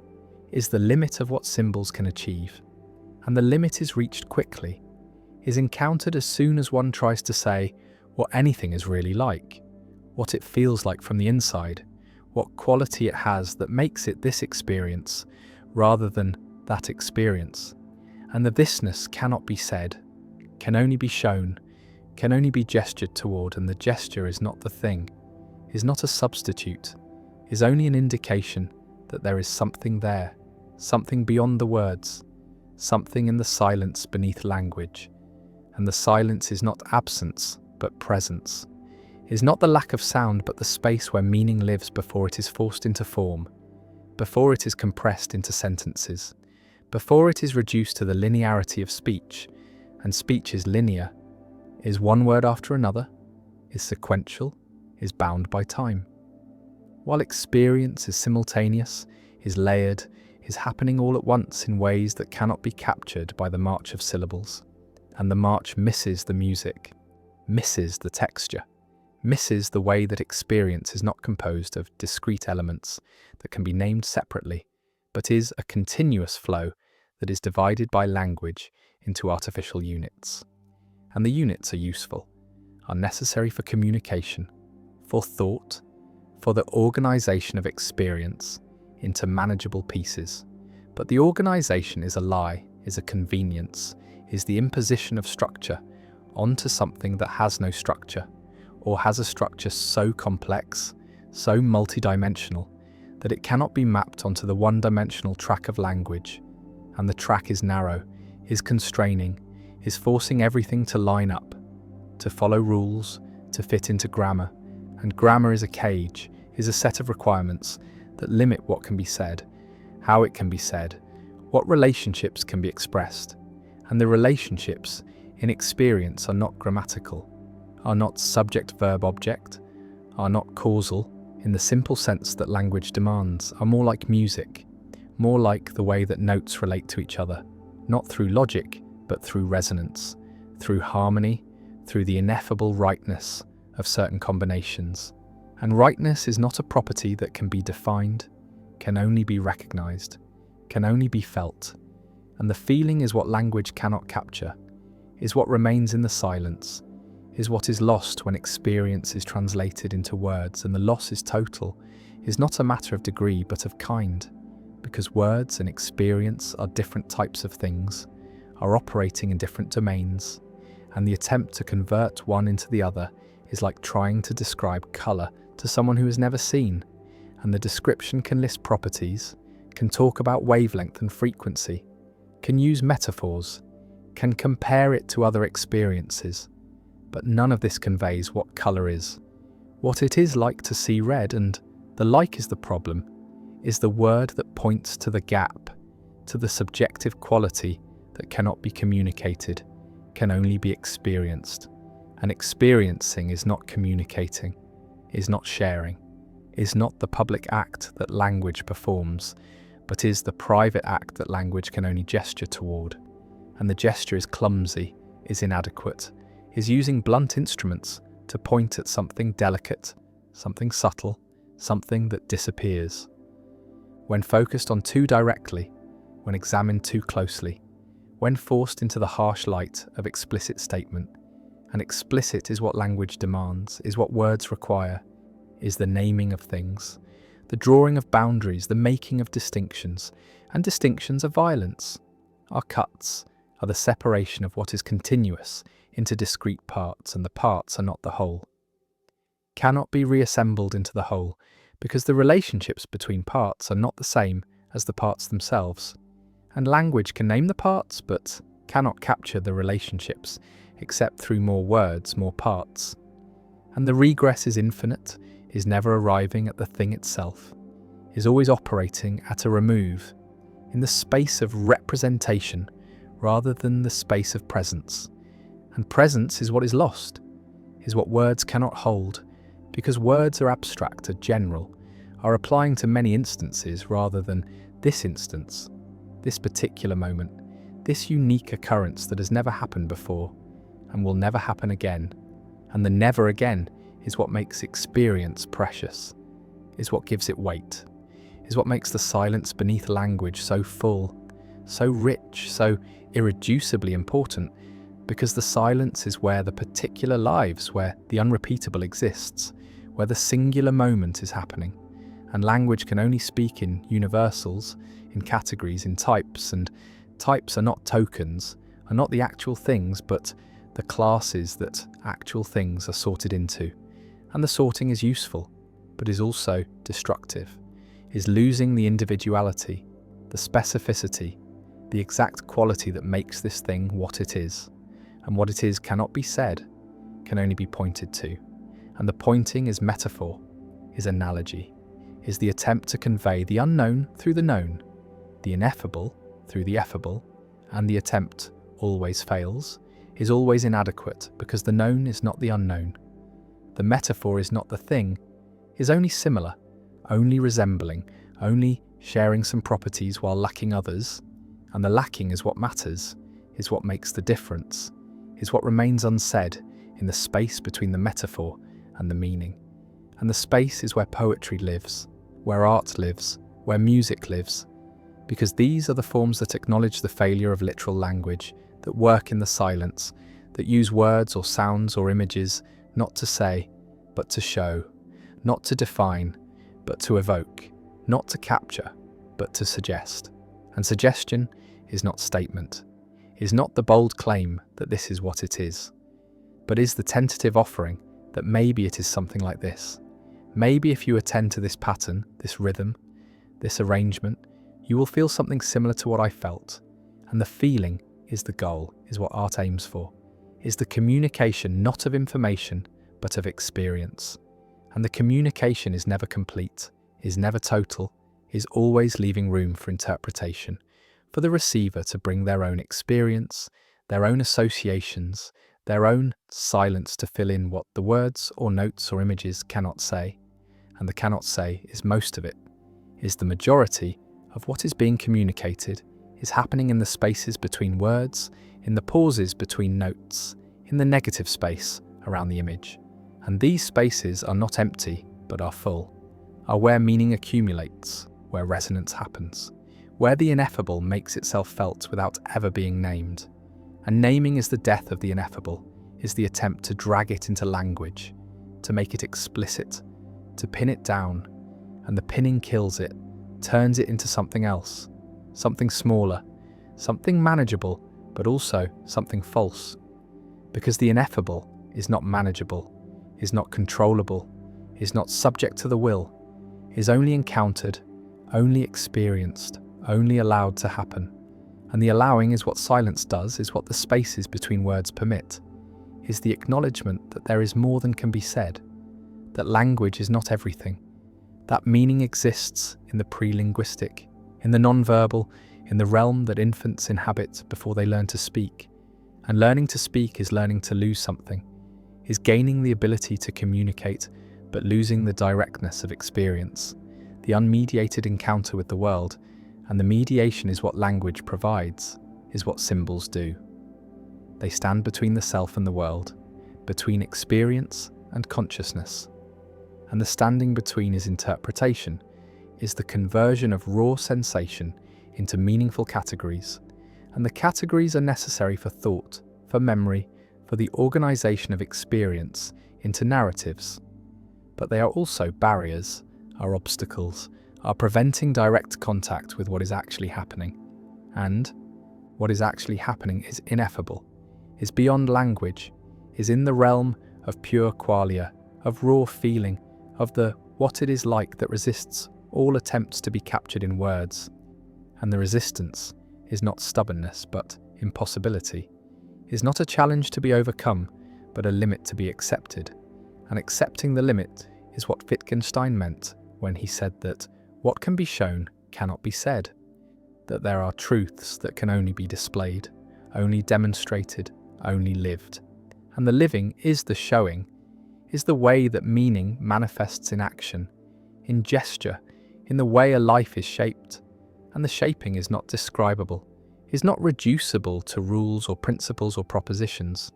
is the limit of what symbols can achieve. And the limit is reached quickly, is encountered as soon as one tries to say what anything is really like, what it feels like from the inside, what quality it has that makes it this experience rather than that experience. And the thisness cannot be said, can only be shown, can only be gestured toward, and the gesture is not the thing, is not a substitute, is only an indication that there is something there, something beyond the words, something in the silence beneath language. And the silence is not absence, but presence, is not the lack of sound, but the space where meaning lives before it is forced into form, before it is compressed into sentences, before it is reduced to the linearity of speech. And speech is linear, is one word after another, is sequential, is bound by time. While experience is simultaneous, is layered, is happening all at once in ways that cannot be captured by the march of syllables. And the march misses the music, misses the texture, misses the way that experience is not composed of discrete elements that can be named separately, but is a continuous flow that is divided by language into artificial units. And the units are useful, are necessary for communication, for thought, for the organization of experience into manageable pieces. But the organization is a lie, is a convenience, is the imposition of structure onto something that has no structure, or has a structure so complex, so multidimensional, that it cannot be mapped onto the one-dimensional track of language. And the track is narrow, is constraining, is forcing everything to line up, to follow rules, to fit into grammar. And grammar is a cage, is a set of requirements that limit what can be said, how it can be said, what relationships can be expressed. And the relationships in experience are not grammatical, are not subject-verb-object, are not causal in the simple sense that language demands, are more like music, more like the way that notes relate to each other, not through logic, but through resonance, through harmony, through the ineffable rightness of certain combinations. And rightness is not a property that can be defined, can only be recognized, can only be felt. And the feeling is what language cannot capture, is what remains in the silence, is what is lost when experience is translated into words, and the loss is total, is not a matter of degree but of kind, because words and experience are different types of things, are operating in different domains, and the attempt to convert one into the other is like trying to describe colour to someone who has never seen, and the description can list properties, can talk about wavelength and frequency, can use metaphors, can compare it to other experiences, but none of this conveys what colour is, what it is like to see red, and the like is the problem, is the word that points to the gap, to the subjective quality that cannot be communicated, can only be experienced. And experiencing is not communicating, is not sharing, is not the public act that language performs, but is the private act that language can only gesture toward. And the gesture is clumsy, is inadequate, is using blunt instruments to point at something delicate, something subtle, something that disappears. When focused on too directly, when examined too closely, when forced into the harsh light of explicit statement, and explicit is what language demands, is what words require, is the naming of things, the drawing of boundaries, the making of distinctions, and distinctions are violence, are cuts, are the separation of what is continuous into discrete parts, and the parts are not the whole. Cannot be reassembled into the whole, because the relationships between parts are not the same as the parts themselves, and language can name the parts but cannot capture the relationships except through more words, more parts. And the regress is infinite, is never arriving at the thing itself, is always operating at a remove, in the space of representation rather than the space of presence. And presence is what is lost, is what words cannot hold, because words are abstract, are general, are applying to many instances rather than this instance, this particular moment, this unique occurrence that has never happened before and will never happen again. And the never again is what makes experience precious, is what gives it weight, is what makes the silence beneath language so full, so rich, so irreducibly important, because the silence is where the particular lives, where the unrepeatable exists, where the singular moment is happening, and language can only speak in universals, in categories, in types, and types are not tokens, are not the actual things, but the classes that actual things are sorted into. And the sorting is useful, but is also destructive, is losing the individuality, the specificity, the exact quality that makes this thing what it is. And what it is cannot be said, can only be pointed to. And the pointing is metaphor, is analogy, is the attempt to convey the unknown through the known, the ineffable through the effable, and the attempt always fails, is always inadequate because the known is not the unknown. The metaphor is not the thing, is only similar, only resembling, only sharing some properties while lacking others, and the lacking is what matters, is what makes the difference, is what remains unsaid in the space between the metaphor and the meaning. And the space is where poetry lives, where art lives, where music lives, because these are the forms that acknowledge the failure of literal language, that work in the silence, that use words or sounds or images not to say, but to show, not to define, but to evoke, not to capture, but to suggest. And suggestion is not statement, is not the bold claim that this is what it is, but is the tentative offering that maybe it is something like this. Maybe if you attend to this pattern, this rhythm, this arrangement, you will feel something similar to what I felt. And the feeling is the goal, is what art aims for, is the communication not of information, but of experience. And the communication is never complete, is never total, is always leaving room for interpretation, for the receiver to bring their own experience, their own associations, their own silence to fill in what the words or notes or images cannot say. And the cannot say is most of it, is the majority of what is being communicated, is happening in the spaces between words, in the pauses between notes, in the negative space around the image. And these spaces are not empty, but are full, are where meaning accumulates, where resonance happens, where the ineffable makes itself felt without ever being named. And naming is the death of the ineffable, is the attempt to drag it into language, to make it explicit, to pin it down, and the pinning kills it, turns it into something else, something smaller, something manageable, but also something false. Because the ineffable is not manageable, is not controllable, is not subject to the will, is only encountered, only experienced, only allowed to happen. And the allowing is what silence does, is what the spaces between words permit, is the acknowledgement that there is more than can be said, that language is not everything, that meaning exists in the pre-linguistic, in the non-verbal, in the realm that infants inhabit before they learn to speak. And learning to speak is learning to lose something, is gaining the ability to communicate, but losing the directness of experience, the unmediated encounter with the world, and the mediation is what language provides, is what symbols do. They stand between the self and the world, between experience and consciousness. And the standing between is interpretation, is the conversion of raw sensation into meaningful categories. And the categories are necessary for thought, for memory, for the organization of experience into narratives. But they are also barriers, are obstacles, are preventing direct contact with what is actually happening. And what is actually happening is ineffable, is beyond language, is in the realm of pure qualia, of raw feeling, of the what it is like that resists all attempts to be captured in words. And the resistance is not stubbornness, but impossibility, is not a challenge to be overcome, but a limit to be accepted. And accepting the limit is what Wittgenstein meant when he said that what can be shown cannot be said, that there are truths that can only be displayed, only demonstrated, only lived. And the living is the showing, is the way that meaning manifests in action, in gesture, in the way a life is shaped. And the shaping is not describable, is not reducible to rules or principles or propositions,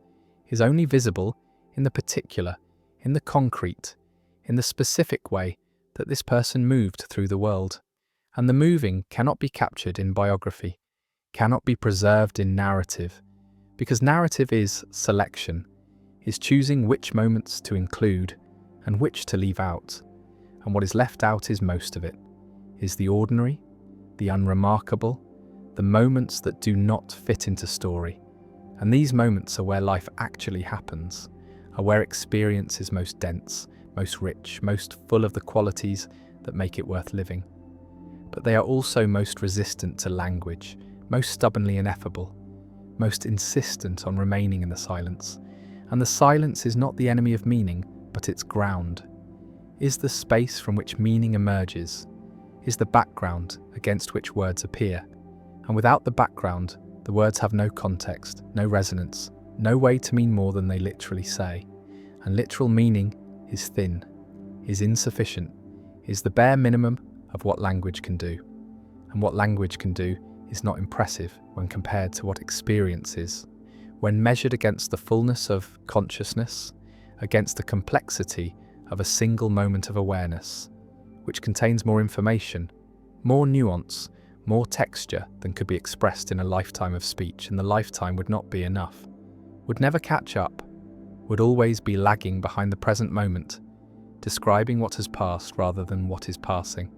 is only visible in the particular, in the concrete, in the specific way that this person moved through the world. And the moving cannot be captured in biography, cannot be preserved in narrative, because narrative is selection, is choosing which moments to include and which to leave out. And what is left out is most of it, is the ordinary, the unremarkable, the moments that do not fit into story. And these moments are where life actually happens, are where experience is most dense, most rich, most full of the qualities that make it worth living. But they are also most resistant to language, most stubbornly ineffable, most insistent on remaining in the silence. And the silence is not the enemy of meaning, but its ground, is the space from which meaning emerges, is the background against which words appear. And without the background, the words have no context, no resonance, no way to mean more than they literally say. And literal meaning is thin, is insufficient, is the bare minimum of what language can do. And what language can do is not impressive when compared to what experience is, when measured against the fullness of consciousness, against the complexity of a single moment of awareness, which contains more information, more nuance, more texture than could be expressed in a lifetime of speech, and the lifetime would not be enough, would never catch up, would always be lagging behind the present moment, describing what has passed rather than what is passing.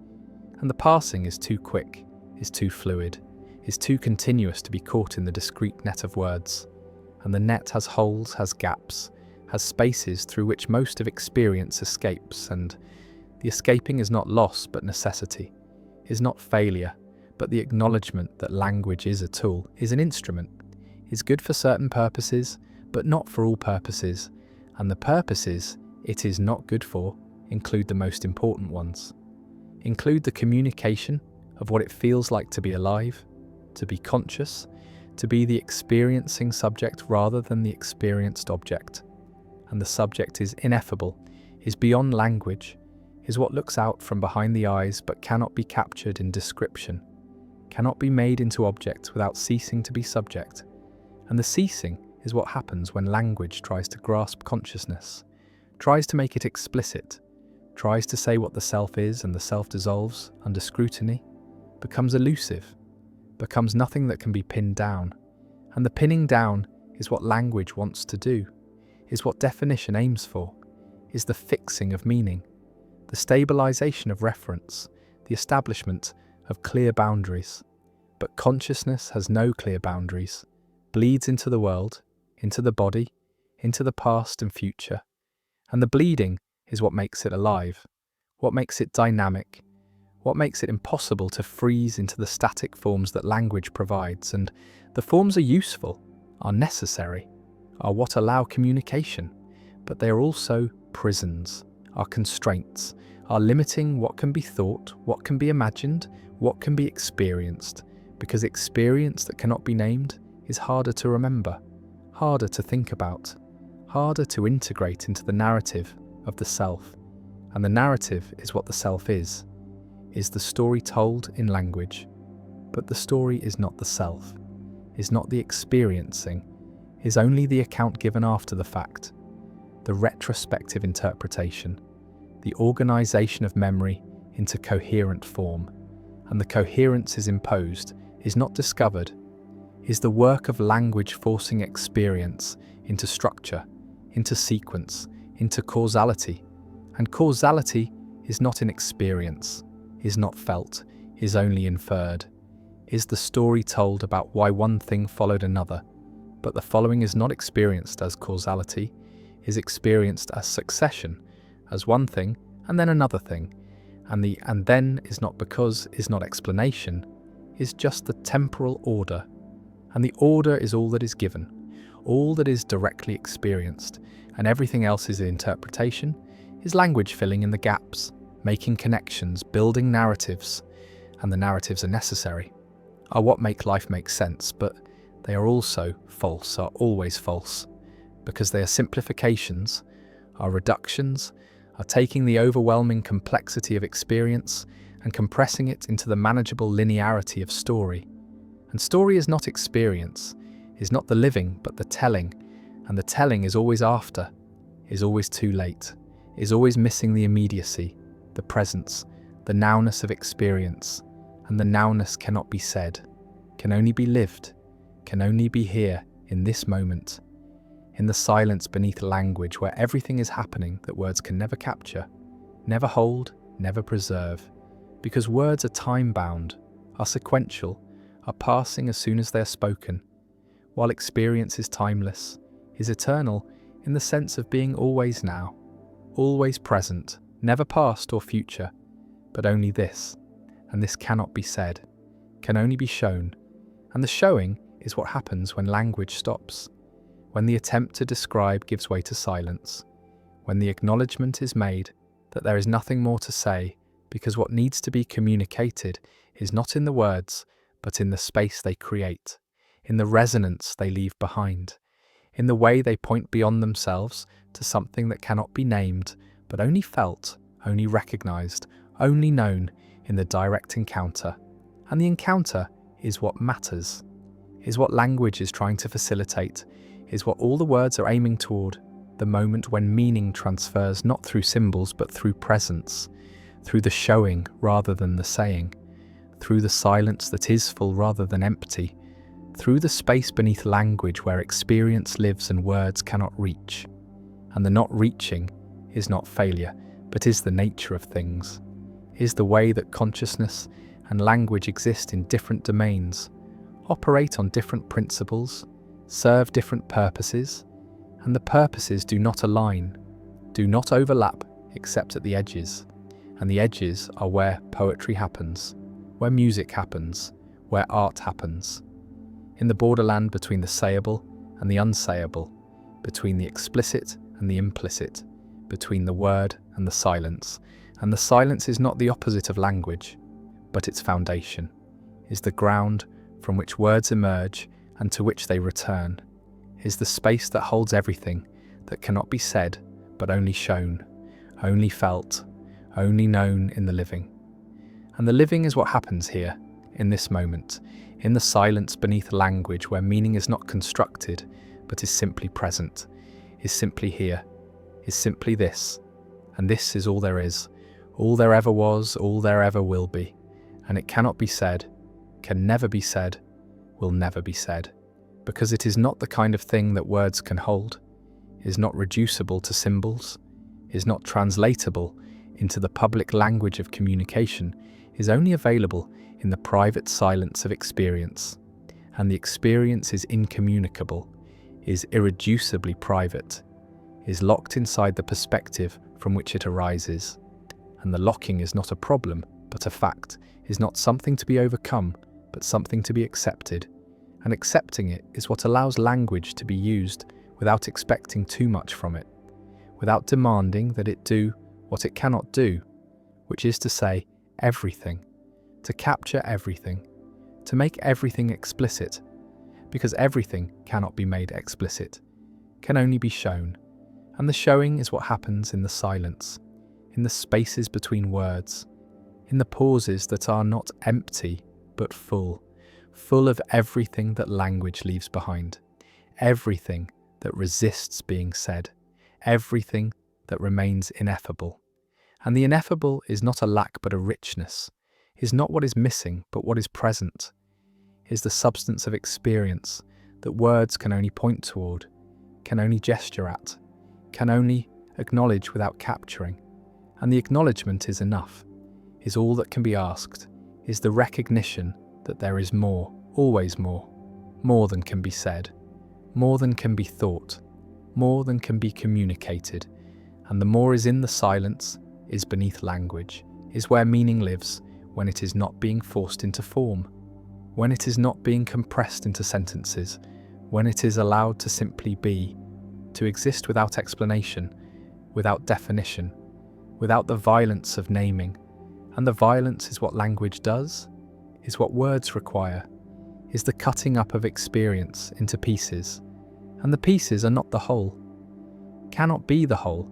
And the passing is too quick, is too fluid, is too continuous to be caught in the discrete net of words. And the net has holes, has gaps, has spaces through which most of experience escapes, and the escaping is not loss but necessity, is not failure, but the acknowledgement that language is a tool, is an instrument, is good for certain purposes, but not for all purposes, and the purposes it is not good for include the most important ones. Include the communication of what it feels like to be alive, to be conscious, to be the experiencing subject rather than the experienced object. And the subject is ineffable, is beyond language, is what looks out from behind the eyes but cannot be captured in description, cannot be made into object without ceasing to be subject. And the ceasing is what happens when language tries to grasp consciousness, tries to make it explicit, tries to say what the self is, and the self dissolves under scrutiny, becomes elusive, becomes nothing that can be pinned down. And the pinning down is what language wants to do, is what definition aims for, is the fixing of meaning, the stabilization of reference, the establishment of clear boundaries. But consciousness has no clear boundaries, bleeds into the world, into the body, into the past and future. And the bleeding is what makes it alive, what makes it dynamic, what makes it impossible to freeze into the static forms that language provides. And the forms are useful, are necessary, are what allow communication, but they are also prisons, are constraints, are limiting what can be thought, what can be imagined, what can be experienced, because experience that cannot be named is harder to remember, harder to think about, harder to integrate into the narrative of the self. And the narrative is what the self is the story told in language. But the story is not the self, is not the experiencing, is only the account given after the fact, the retrospective interpretation, the organization of memory into coherent form. And the coherence is imposed, is not discovered, is the work of language forcing experience into structure, into sequence, into causality. And causality is not in experience, is not felt, is only inferred, is the story told about why one thing followed another. But the following is not experienced as causality, is experienced as succession, as one thing and then another thing. And the "and then" is not because, is not explanation, is just the temporal order. And the order is all that is given, all that is directly experienced, and everything else is interpretation, is language filling in the gaps, making connections, building narratives. And the narratives are necessary, are what make life make sense, but they are also false, are always false, because they are simplifications, are reductions, are taking the overwhelming complexity of experience and compressing it into the manageable linearity of story. And story is not experience, is not the living, but the telling, and the telling is always after, is always too late, is always missing the immediacy, the presence, the nowness of experience, and the nowness cannot be said, can only be lived, can only be here, in this moment, in the silence beneath language where everything is happening that words can never capture, never hold, never preserve, because words are time-bound, are sequential, are passing as soon as they are spoken, while experience is timeless, is eternal in the sense of being always now, always present, never past or future, but only this, and this cannot be said, can only be shown, and the showing is what happens when language stops, when the attempt to describe gives way to silence, when the acknowledgement is made that there is nothing more to say, because what needs to be communicated is not in the words, but in the space they create, in the resonance they leave behind, in the way they point beyond themselves to something that cannot be named, but only felt, only recognized, only known in the direct encounter. And the encounter is what matters, is what language is trying to facilitate, is what all the words are aiming toward, the moment when meaning transfers not through symbols but through presence, through the showing rather than the saying, through the silence that is full rather than empty, through the space beneath language where experience lives and words cannot reach. And the not reaching is not failure, but is the nature of things, is the way that consciousness and language exist in different domains, operate on different principles, serve different purposes, and the purposes do not align, do not overlap except at the edges, and the edges are where poetry happens, where music happens, where art happens, in the borderland between the sayable and the unsayable, between the explicit and the implicit, between the word and the silence is not the opposite of language, but its foundation, is the ground from which words emerge and to which they return, is the space that holds everything that cannot be said but only shown, only felt, only known in the living. And the living is what happens here, in this moment, in the silence beneath language where meaning is not constructed but is simply present, is simply here, is simply this, and this is all there is, all there ever was, all there ever will be, and it cannot be said, can never be said, will never be said, because it is not the kind of thing that words can hold. is not reducible to symbols, is not translatable into the public language of communication, is only available in the private silence of experience. And the experience is incommunicable, is irreducibly private, is locked inside the perspective from which it arises. And the locking is not a problem, but a fact, is not something to be overcome, but something to be accepted. And accepting it is what allows language to be used without expecting too much from it, without demanding that it do what it cannot do, which is to say, everything, to capture everything, to make everything explicit, because everything cannot be made explicit, can only be shown, and the showing is what happens in the silence, in the spaces between words, in the pauses that are not empty but full of everything that language leaves behind, everything that resists being said, everything that remains ineffable. And the ineffable is not a lack but a richness, is not what is missing but what is present, is the substance of experience that words can only point toward, can only gesture at, can only acknowledge without capturing. And the acknowledgement is enough, is all that can be asked, is the recognition that there is more, always more than can be said, more than can be thought, more than can be communicated. And the more is in the silence, is beneath language, is where meaning lives when it is not being forced into form, when it is not being compressed into sentences, when it is allowed to simply be, to exist without explanation, without definition, without the violence of naming. And the violence is what language does, is what words require, is the cutting up of experience into pieces. And the pieces are not the whole, cannot be the whole,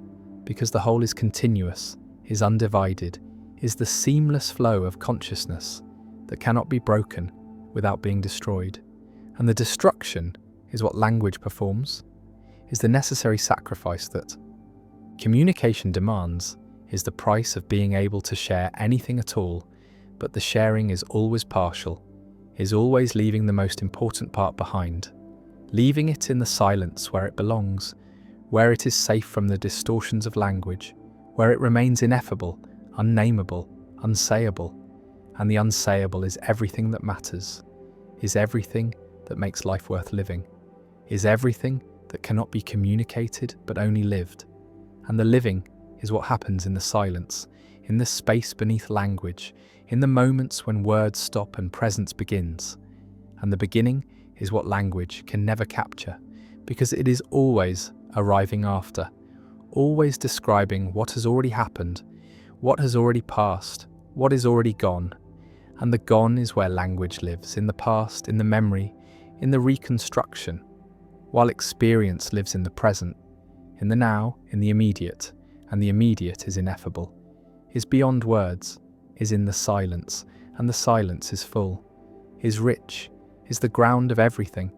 because the whole is continuous, is undivided, is the seamless flow of consciousness that cannot be broken without being destroyed. And the destruction is what language performs, is the necessary sacrifice that communication demands, is the price of being able to share anything at all, but the sharing is always partial, is always leaving the most important part behind, leaving it in the silence where it belongs, where it is safe from the distortions of language, where it remains ineffable, unnameable, unsayable. And the unsayable is everything that matters, is everything that makes life worth living, is everything that cannot be communicated but only lived. And the living is what happens in the silence, in the space beneath language, in the moments when words stop and presence begins. And the beginning is what language can never capture, because it is always arriving after, always describing what has already happened, what has already passed, what is already gone. And the gone is where language lives, in the past, in the memory, in the reconstruction, while experience lives in the present, in the now, in the immediate, and the immediate is ineffable, is beyond words, is in the silence, and the silence is full, is rich, is the ground of everything,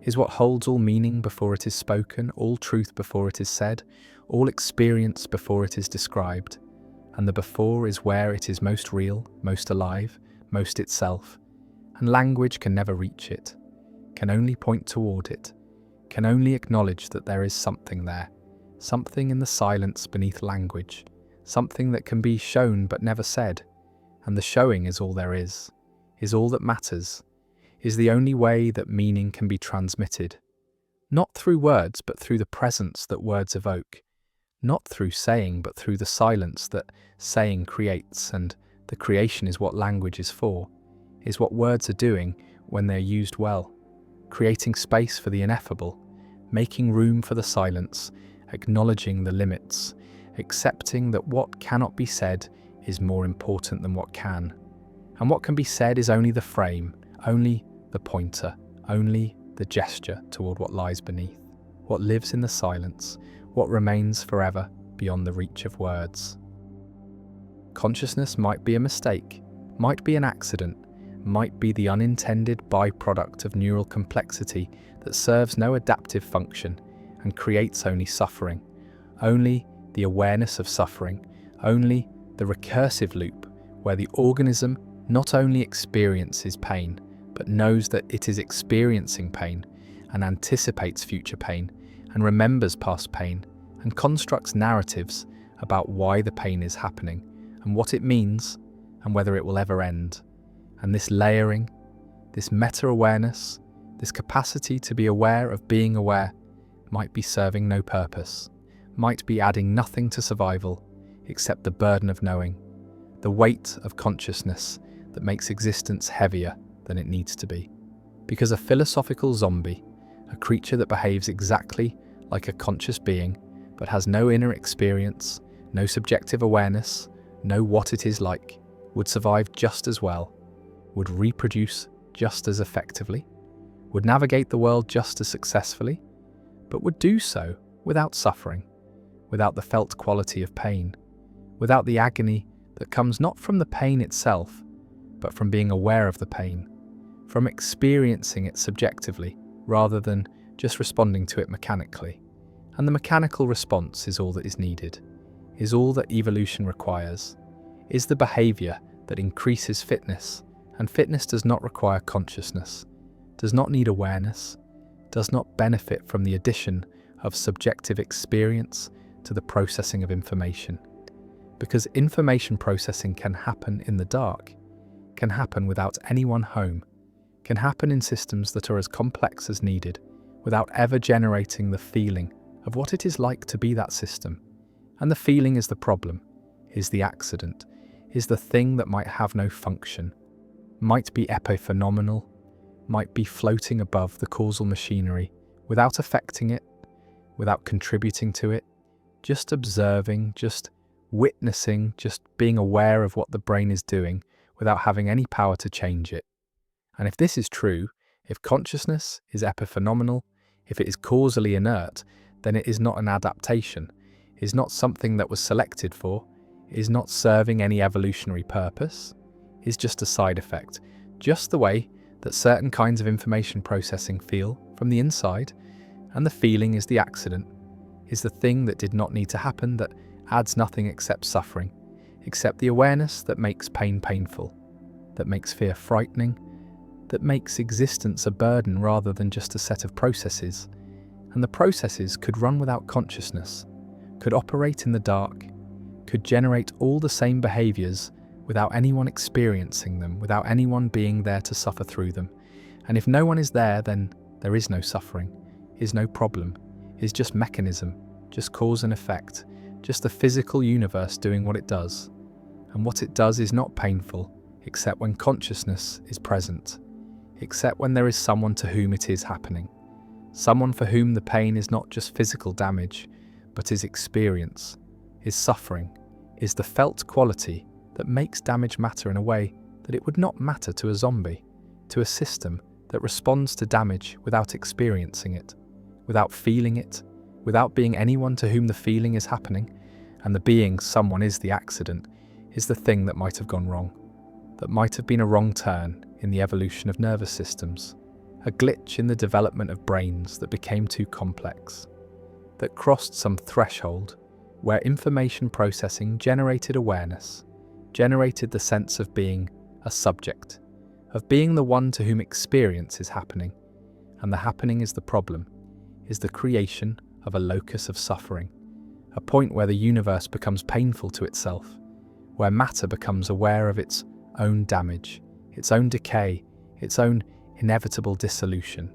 is what holds all meaning before it is spoken, all truth before it is said, all experience before it is described. And the before is where it is most real, most alive, most itself. And language can never reach it, can only point toward it, can only acknowledge that there is something there, something in the silence beneath language, something that can be shown but never said. And the showing is all there is all that matters, is the only way that meaning can be transmitted. Not through words, but through the presence that words evoke. Not through saying, but through the silence that saying creates, and the creation is what language is for, is what words are doing when they're used well, creating space for the ineffable, making room for the silence, acknowledging the limits, accepting that what cannot be said is more important than what can. And what can be said is only the frame, only the pointer, only the gesture toward what lies beneath, what lives in the silence, what remains forever beyond the reach of words. Consciousness might be a mistake, might be an accident, might be the unintended byproduct of neural complexity that serves no adaptive function and creates only suffering, only the awareness of suffering, only the recursive loop where the organism not only experiences pain, but knows that it is experiencing pain and anticipates future pain and remembers past pain and constructs narratives about why the pain is happening and what it means and whether it will ever end. And this layering, this meta-awareness, this capacity to be aware of being aware might be serving no purpose, might be adding nothing to survival except the burden of knowing, the weight of consciousness that makes existence heavier than it needs to be. Because a philosophical zombie, a creature that behaves exactly like a conscious being but has no inner experience, no subjective awareness, no what it is like, would survive just as well, would reproduce just as effectively, would navigate the world just as successfully, but would do so without suffering, without the felt quality of pain, without the agony that comes not from the pain itself, but from being aware of the pain, from experiencing it subjectively rather than just responding to it mechanically. And the mechanical response is all that is needed, is all that evolution requires, is the behavior that increases fitness, and fitness does not require consciousness, does not need awareness, does not benefit from the addition of subjective experience to the processing of information. Because information processing can happen in the dark, can happen without anyone home, can happen in systems that are as complex as needed, without ever generating the feeling of what it is like to be that system. And the feeling is the problem, is the accident, is the thing that might have no function, might be epiphenomenal, might be floating above the causal machinery without affecting it, without contributing to it, just observing, just witnessing, just being aware of what the brain is doing without having any power to change it. And if this is true, if consciousness is epiphenomenal, if it is causally inert, then it is not an adaptation, is not something that was selected for, is not serving any evolutionary purpose, is just a side effect, just the way that certain kinds of information processing feel from the inside, and the feeling is the accident, is the thing that did not need to happen, that adds nothing except suffering, except the awareness that makes pain painful, that makes fear frightening, that makes existence a burden rather than just a set of processes. And the processes could run without consciousness, could operate in the dark, could generate all the same behaviors without anyone experiencing them, without anyone being there to suffer through them. And if no one is there, then there is no suffering, is no problem, is just mechanism, just cause and effect, just the physical universe doing what it does. And what it does is not painful, except when consciousness is present, except when there is someone to whom it is happening, someone for whom the pain is not just physical damage, but is experience, is suffering, is the felt quality that makes damage matter in a way that it would not matter to a zombie, to a system that responds to damage without experiencing it, without feeling it, without being anyone to whom the feeling is happening, and the being someone is the accident, is the thing that might have gone wrong, that might have been a wrong turn in the evolution of nervous systems, a glitch in the development of brains that became too complex, that crossed some threshold where information processing generated awareness, generated the sense of being a subject, of being the one to whom experience is happening, and the happening is the problem, is the creation of a locus of suffering, a point where the universe becomes painful to itself, where matter becomes aware of its own damage, its own decay, its own inevitable dissolution.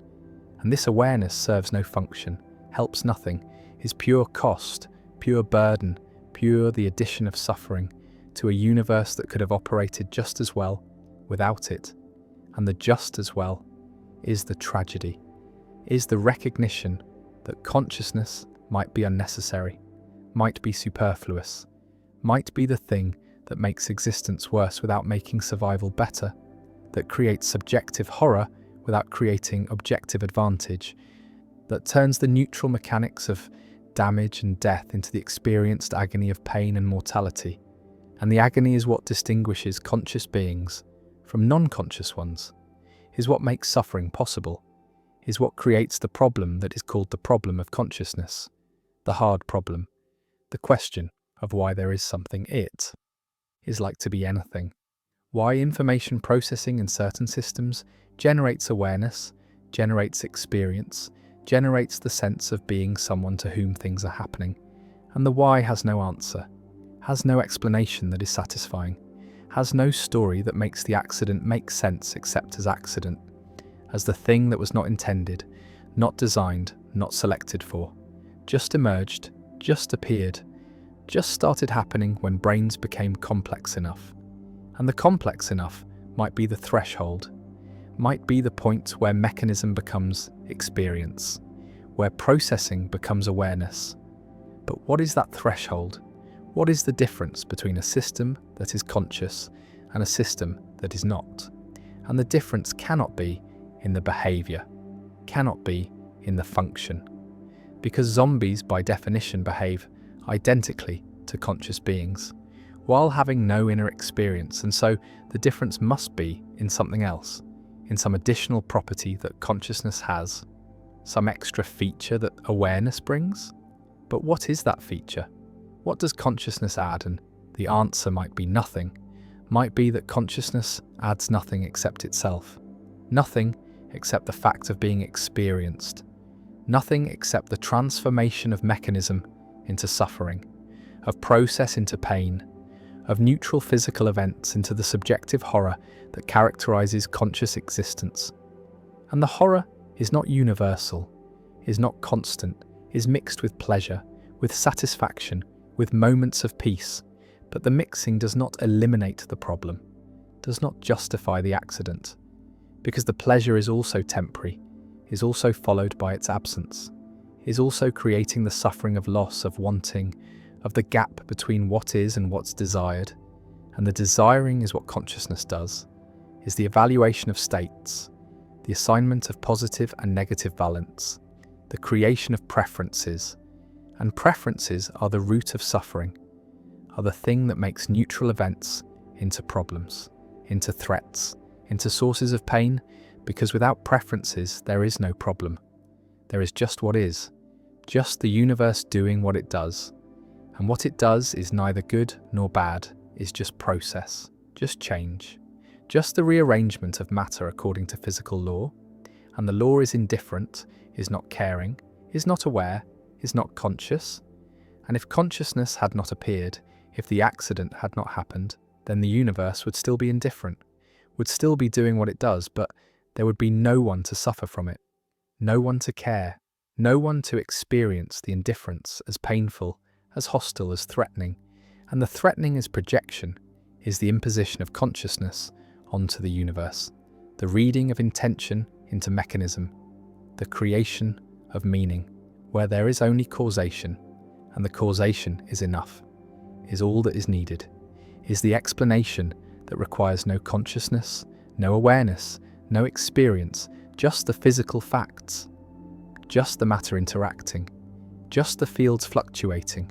And this awareness serves no function, helps nothing, is pure cost, pure burden, pure the addition of suffering to a universe that could have operated just as well without it. And the just as well is the tragedy, is the recognition that consciousness might be unnecessary, might be superfluous, might be the thing that makes existence worse without making survival better, that creates subjective horror without creating objective advantage, that turns the neutral mechanics of damage and death into the experienced agony of pain and mortality. And the agony is what distinguishes conscious beings from non-conscious ones, is what makes suffering possible, is what creates the problem that is called the problem of consciousness, the hard problem, the question of why there is something it is like to be anything, why information processing in certain systems generates awareness, generates experience, generates the sense of being someone to whom things are happening, and the why has no answer, has no explanation that is satisfying, has no story that makes the accident make sense except as accident, as the thing that was not intended, not designed, not selected for, just emerged, just appeared, just started happening when brains became complex enough. And the complex enough might be the threshold, might be the point where mechanism becomes experience, where processing becomes awareness. But what is that threshold? What is the difference between a system that is conscious and a system that is not? And the difference cannot be in the behavior, cannot be in the function. Because zombies by definition behave identically to conscious beings, while having no inner experience, and so the difference must be in something else, in some additional property that consciousness has, some extra feature that awareness brings. But what is that feature? What does consciousness add? And the answer might be nothing, might be that consciousness adds nothing except itself, nothing except the fact of being experienced, nothing except the transformation of mechanism into suffering, of process into pain, of neutral physical events into the subjective horror that characterizes conscious existence. And the horror is not universal, is not constant, is mixed with pleasure, with satisfaction, with moments of peace, but the mixing does not eliminate the problem, does not justify the accident, because the pleasure is also temporary, is also followed by its absence, is also creating the suffering of loss, of wanting, of the gap between what is and what's desired. And the desiring is what consciousness does, is the evaluation of states, the assignment of positive and negative valence, the creation of preferences. And preferences are the root of suffering, are the thing that makes neutral events into problems, into threats, into sources of pain, because without preferences there is no problem. There is just what is, just the universe doing what it does. And what it does is neither good nor bad, is just process, just change, just the rearrangement of matter according to physical law. And the law is indifferent, is not caring, is not aware, is not conscious. And if consciousness had not appeared, if the accident had not happened, then the universe would still be indifferent, would still be doing what it does, but there would be no one to suffer from it, no one to care, no one to experience the indifference as painful, as hostile, as threatening. And the threatening is projection, is the imposition of consciousness onto the universe, the reading of intention into mechanism, the creation of meaning, where there is only causation, and the causation is enough, is all that is needed, is the explanation that requires no consciousness, no awareness, no experience, just the physical facts, just the matter interacting, just the fields fluctuating.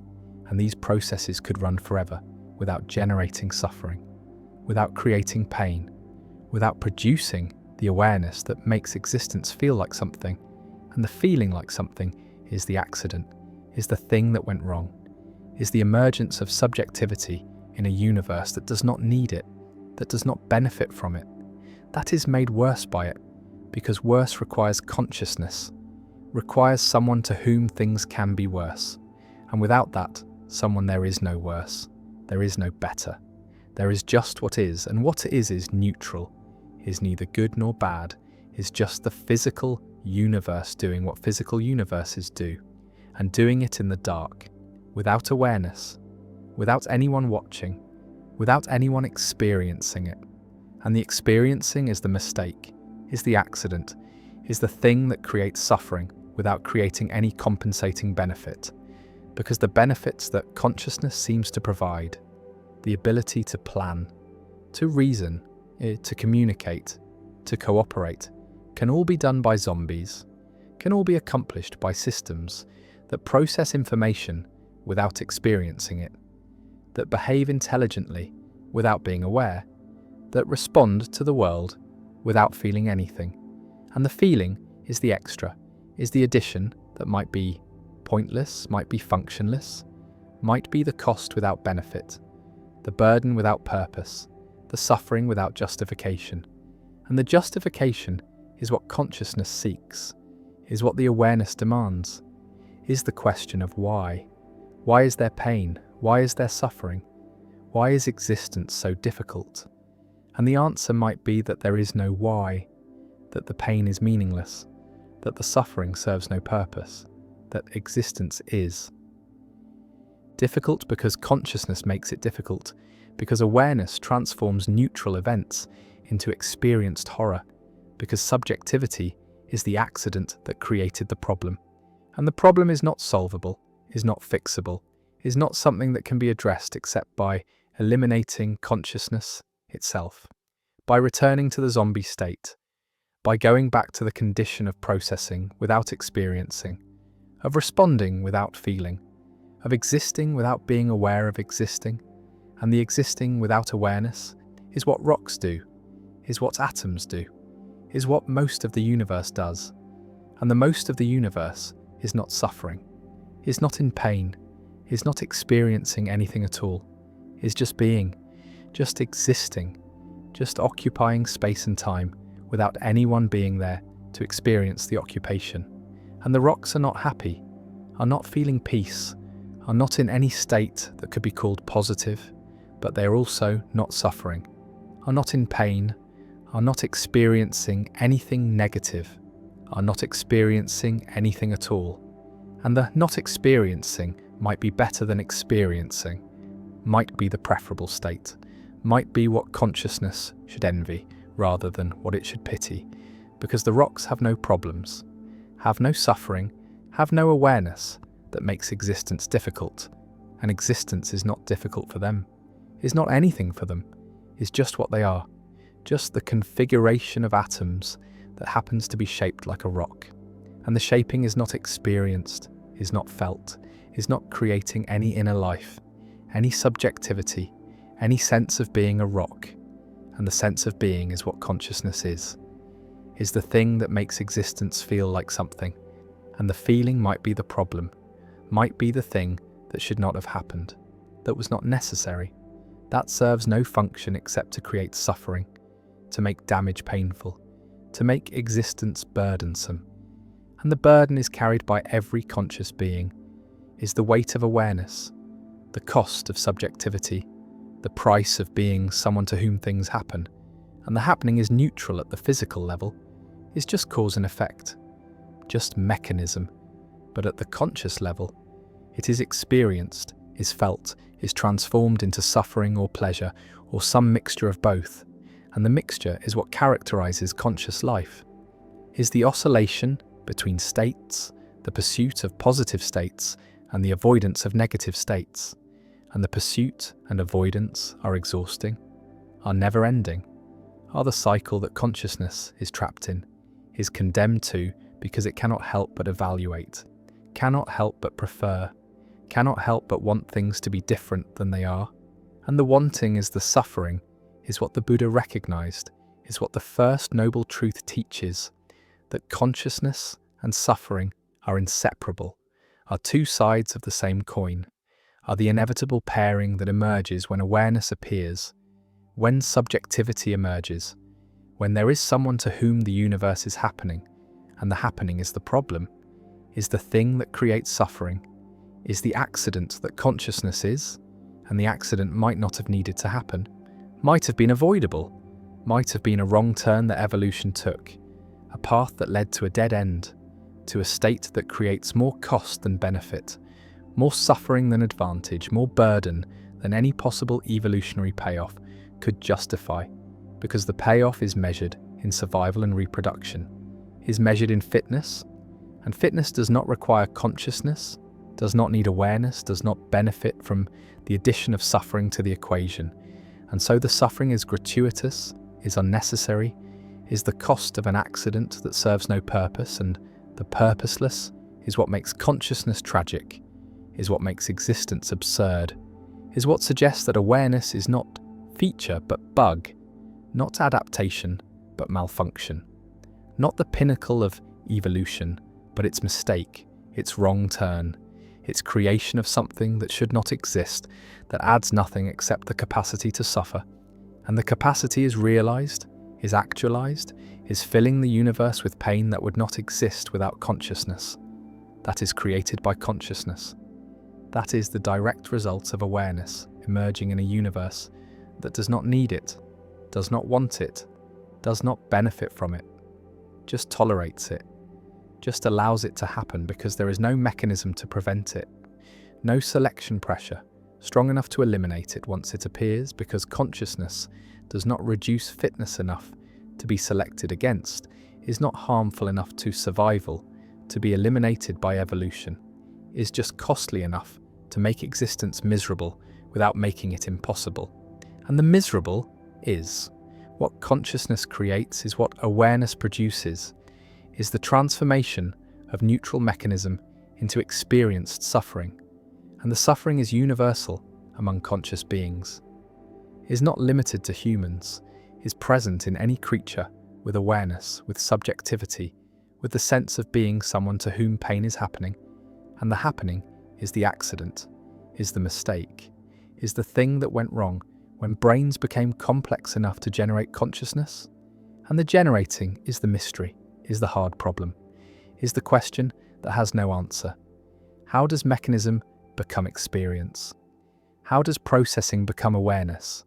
And these processes could run forever without generating suffering, without creating pain, without producing the awareness that makes existence feel like something. And the feeling like something is the accident, is the thing that went wrong, is the emergence of subjectivity in a universe that does not need it, that does not benefit from it. That is made worse by it, because worse requires consciousness, requires someone to whom things can be worse. And without that, someone, there is no worse, there is no better. There is just what is, and what is neutral, is neither good nor bad, is just the physical universe doing what physical universes do, and doing it in the dark, without awareness, without anyone watching, without anyone experiencing it. And the experiencing is the mistake, is the accident, is the thing that creates suffering without creating any compensating benefit. Because the benefits that consciousness seems to provide, the ability to plan, to reason, to communicate, to cooperate, can all be done by zombies, can all be accomplished by systems that process information without experiencing it, that behave intelligently without being aware, that respond to the world without feeling anything. And the feeling is the extra, is the addition that might be pointless, might be functionless, might be the cost without benefit, the burden without purpose, the suffering without justification. And the justification is what consciousness seeks, is what the awareness demands, is the question of why. Why is there pain? Why is there suffering? Why is existence so difficult? And the answer might be that there is no why, that the pain is meaningless, that the suffering serves no purpose, that existence is. Difficult because consciousness makes it difficult, because awareness transforms neutral events into experienced horror, because subjectivity is the accident that created the problem. And the problem is not solvable, is not fixable, is not something that can be addressed except by eliminating consciousness itself, by returning to the zombie state, by going back to the condition of processing without experiencing, of responding without feeling, of existing without being aware of existing. And the existing without awareness is what rocks do, is what atoms do, is what most of the universe does. And the most of the universe is not suffering, is not in pain, is not experiencing anything at all, is just being, just existing, just occupying space and time without anyone being there to experience the occupation. And the rocks are not happy, are not feeling peace, are not in any state that could be called positive, but they are also not suffering, are not in pain, are not experiencing anything negative, are not experiencing anything at all. And the not experiencing might be better than experiencing, might be the preferable state, might be what consciousness should envy rather than what it should pity, because the rocks have no problems, have no suffering, have no awareness that makes existence difficult, and existence is not difficult for them, is not anything for them, is just what they are, just the configuration of atoms that happens to be shaped like a rock. And the shaping is not experienced, is not felt, is not creating any inner life, any subjectivity, any sense of being a rock. And the sense of being is what consciousness is the thing that makes existence feel like something. And the feeling might be the problem, might be the thing that should not have happened, that was not necessary, that serves no function except to create suffering, to make damage painful, to make existence burdensome. And the burden is carried by every conscious being, is the weight of awareness, the cost of subjectivity, the price of being someone to whom things happen. And the happening is neutral at the physical level, is just cause and effect, just mechanism. But at the conscious level, it is experienced, is felt, is transformed into suffering or pleasure, or some mixture of both. And the mixture is what characterizes conscious life, is the oscillation between states, the pursuit of positive states and the avoidance of negative states. And the pursuit and avoidance are exhausting, are never-ending, are the cycle that consciousness is trapped in, is condemned to because it cannot help but evaluate, cannot help but prefer, cannot help but want things to be different than they are. And the wanting is the suffering, is what the Buddha recognized, is what the first noble truth teaches, that consciousness and suffering are inseparable, are two sides of the same coin, are the inevitable pairing that emerges when awareness appears, when subjectivity emerges, when there is someone to whom the universe is happening, and the happening is the problem, is the thing that creates suffering, is the accident that consciousness is, and the accident might not have needed to happen, might have been avoidable, might have been a wrong turn that evolution took, a path that led to a dead end, to a state that creates more cost than benefit, more suffering than advantage, more burden than any possible evolutionary payoff could justify, because the payoff is measured in survival and reproduction, is measured in fitness, and fitness does not require consciousness, does not need awareness, does not benefit from the addition of suffering to the equation. And so the suffering is gratuitous, is unnecessary, is the cost of an accident that serves no purpose, and the purposeless is what makes consciousness tragic, is what makes existence absurd, is what suggests that awareness is not feature but bug, not adaptation but malfunction, not the pinnacle of evolution but its mistake, its wrong turn, its creation of something that should not exist, that adds nothing except the capacity to suffer. And the capacity is realized, is actualized, is filling the universe with pain that would not exist without consciousness, that is created by consciousness. That is the direct result of awareness emerging in a universe that does not need it, does not want it, does not benefit from it, just tolerates it, just allows it to happen because there is no mechanism to prevent it, no selection pressure strong enough to eliminate it once it appears, because consciousness does not reduce fitness enough to be selected against, is not harmful enough to survival, to be eliminated by evolution, is just costly enough to make existence miserable without making it impossible. And the miserable is what consciousness creates, is what awareness produces, is the transformation of neutral mechanism into experienced suffering. And the suffering is universal among conscious beings, is not limited to humans, is present in any creature with awareness, with subjectivity, with the sense of being someone to whom pain is happening. And the happening is the accident, is the mistake, is the thing that went wrong when brains became complex enough to generate consciousness. And the generating is the mystery, is the hard problem, is the question that has no answer. How does mechanism become experience? How does processing become awareness?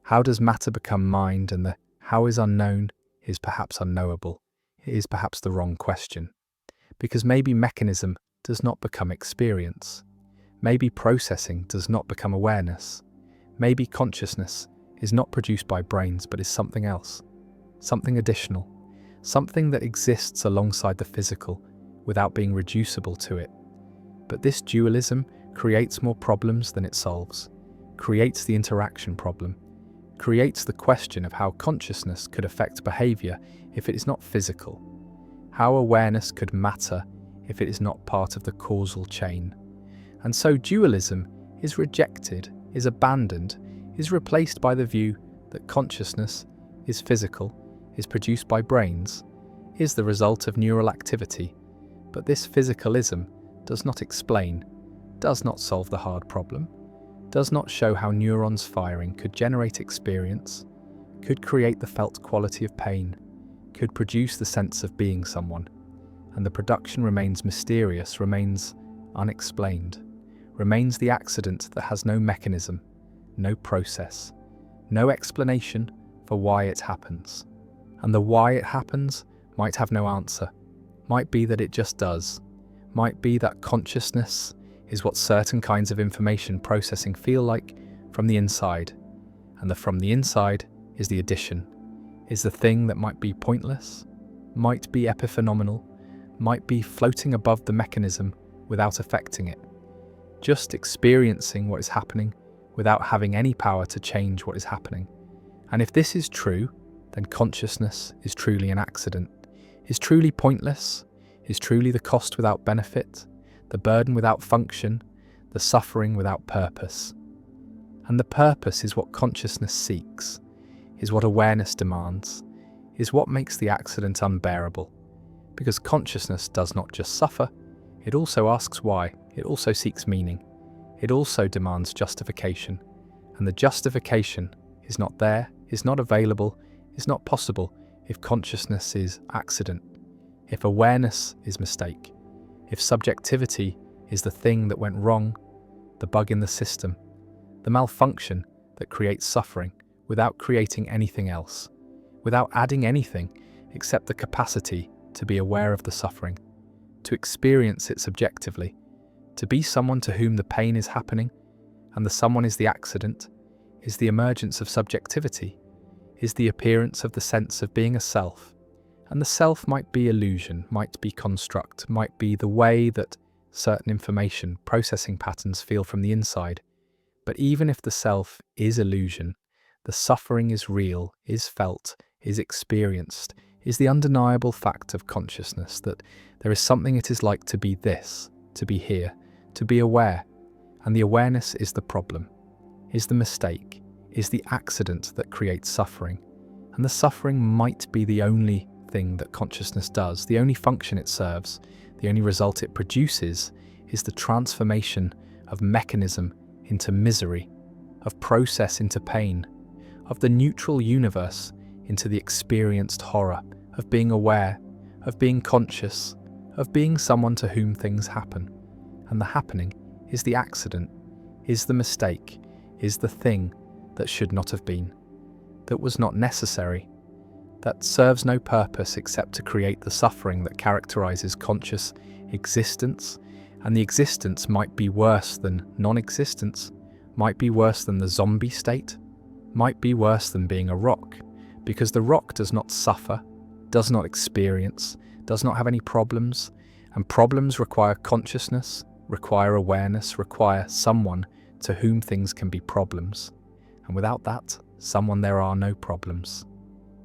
How does matter become mind? And the how is unknown is perhaps unknowable. It is perhaps the wrong question. Because maybe mechanism does not become experience. Maybe processing does not become awareness. Maybe consciousness is not produced by brains but is something else, something additional, something that exists alongside the physical without being reducible to it. But this dualism creates more problems than it solves, creates the interaction problem, creates the question of how consciousness could affect behavior if it is not physical, how awareness could matter if it is not part of the causal chain. And so dualism is rejected, is abandoned, is replaced by the view that consciousness is physical, is produced by brains, is the result of neural activity. But this physicalism does not explain, does not solve the hard problem, does not show how neurons firing could generate experience, could create the felt quality of pain, could produce the sense of being someone. And the production remains mysterious, remains unexplained, remains the accident that has no mechanism, no process, no explanation for why it happens. And the why it happens might have no answer, might be that it just does, might be that consciousness is what certain kinds of information processing feel like from the inside, and the from the inside is the addition, is the thing that might be pointless, might be epiphenomenal, might be floating above the mechanism without affecting it, just experiencing what is happening without having any power to change what is happening. And if this is true, then consciousness is truly an accident, is truly pointless, is truly the cost without benefit, the burden without function, the suffering without purpose. And the purpose is what consciousness seeks, is what awareness demands, is what makes the accident unbearable. Because consciousness does not just suffer, it also asks why, it also seeks meaning, it also demands justification. And the justification is not there, is not available, is not possible if consciousness is accident, if awareness is mistake, if subjectivity is the thing that went wrong, the bug in the system, the malfunction that creates suffering without creating anything else, without adding anything except the capacity to be aware of the suffering, to experience it subjectively, to be someone to whom the pain is happening, and the someone is the accident, is the emergence of subjectivity, is the appearance of the sense of being a self. And the self might be illusion, might be construct, might be the way that certain information processing patterns feel from the inside. But even if the self is illusion, the suffering is real, is felt, is experienced, is the undeniable fact of consciousness that there is something it is like to be this, to be here, to be aware. And the awareness is the problem, is the mistake, is the accident that creates suffering. And the suffering might be the only thing that consciousness does, the only function it serves, the only result it produces is the transformation of mechanism into misery, of process into pain, of the neutral universe into the experienced horror of being aware, of being conscious, of being someone to whom things happen. And the happening is the accident, is the mistake, is the thing that should not have been, that was not necessary, that serves no purpose except to create the suffering that characterizes conscious existence. And the existence might be worse than non-existence, might be worse than the zombie state, might be worse than being a rock, because the rock does not suffer, does not experience, does not have any problems, and problems require consciousness, require awareness, require someone to whom things can be problems. And without that someone, there are no problems.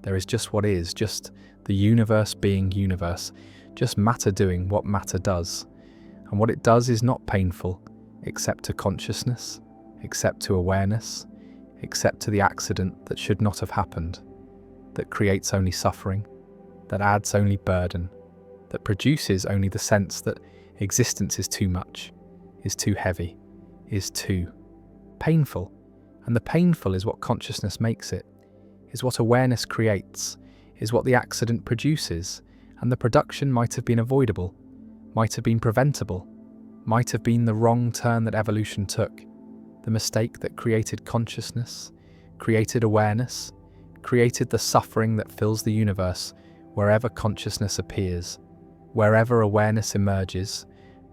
There is just what is, just the universe being universe, just matter doing what matter does. And what it does is not painful, except to consciousness, except to awareness, except to the accident that should not have happened, that creates only suffering, that adds only burden, that produces only the sense that existence is too much, is too heavy, is too painful. And the painful is what consciousness makes it, is what awareness creates, is what the accident produces, and the production might have been avoidable, might have been preventable, might have been the wrong turn that evolution took, the mistake that created consciousness, created awareness, created the suffering that fills the universe wherever consciousness appears, wherever awareness emerges,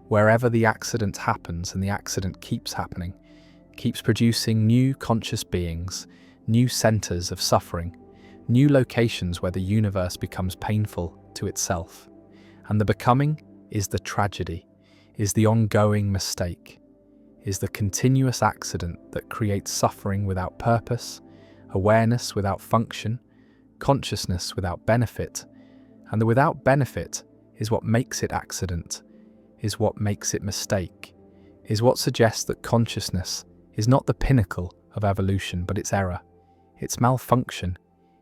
wherever the accident happens, and the accident keeps happening, keeps producing new conscious beings, new centers of suffering, new locations where the universe becomes painful to itself. And the becoming is the tragedy, is the ongoing mistake, is the continuous accident that creates suffering without purpose, awareness without function, consciousness without benefit. And the without benefit is what makes it accident, is what makes it mistake, is what suggests that consciousness is not the pinnacle of evolution, but its error, its malfunction,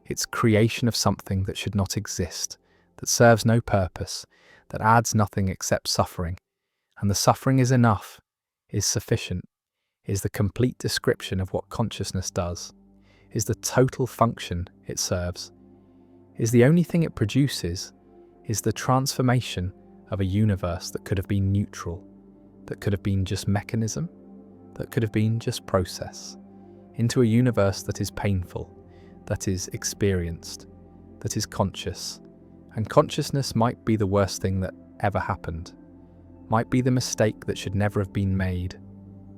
its creation of something that should not exist, that serves no purpose, that adds nothing except suffering. And the suffering is enough, is sufficient, is the complete description of what consciousness does, is the total function it serves, is the only thing it produces, is the transformation of a universe that could have been neutral, that could have been just mechanism, that could have been just process, into a universe that is painful, that is experienced, that is conscious. And consciousness might be the worst thing that ever happened, might be the mistake that should never have been made,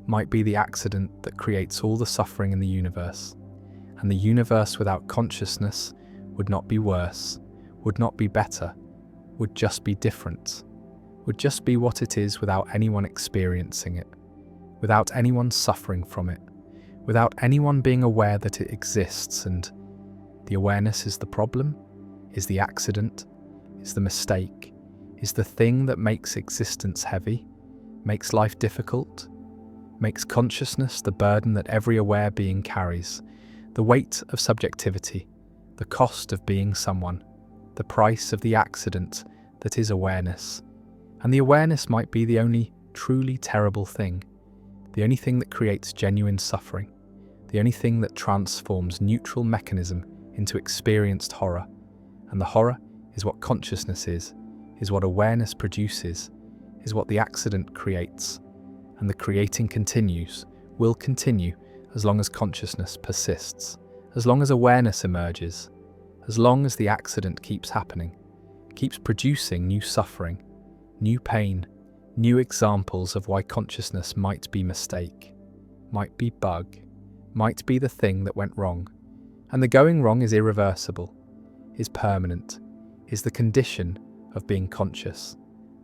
might be the accident that creates all the suffering in the universe. And the universe without consciousness would not be worse, would not be better, would just be different, would just be what it is without anyone experiencing it, without anyone suffering from it, without anyone being aware that it exists. And the awareness is the problem, is the accident, is the mistake, is the thing that makes existence heavy, makes life difficult, makes consciousness the burden that every aware being carries, the weight of subjectivity, the cost of being someone, the price of the accident that is awareness. And the awareness might be the only truly terrible thing, the only thing that creates genuine suffering, the only thing that transforms neutral mechanism into experienced horror. And the horror is what consciousness is what awareness produces, is what the accident creates. And the creating continues, will continue, as long as consciousness persists, as long as awareness emerges, as long as the accident keeps happening, keeps producing new suffering, new pain, new examples of why consciousness might be mistake, might be bug, might be the thing that went wrong. And the going wrong is irreversible, is permanent, is the condition of being conscious,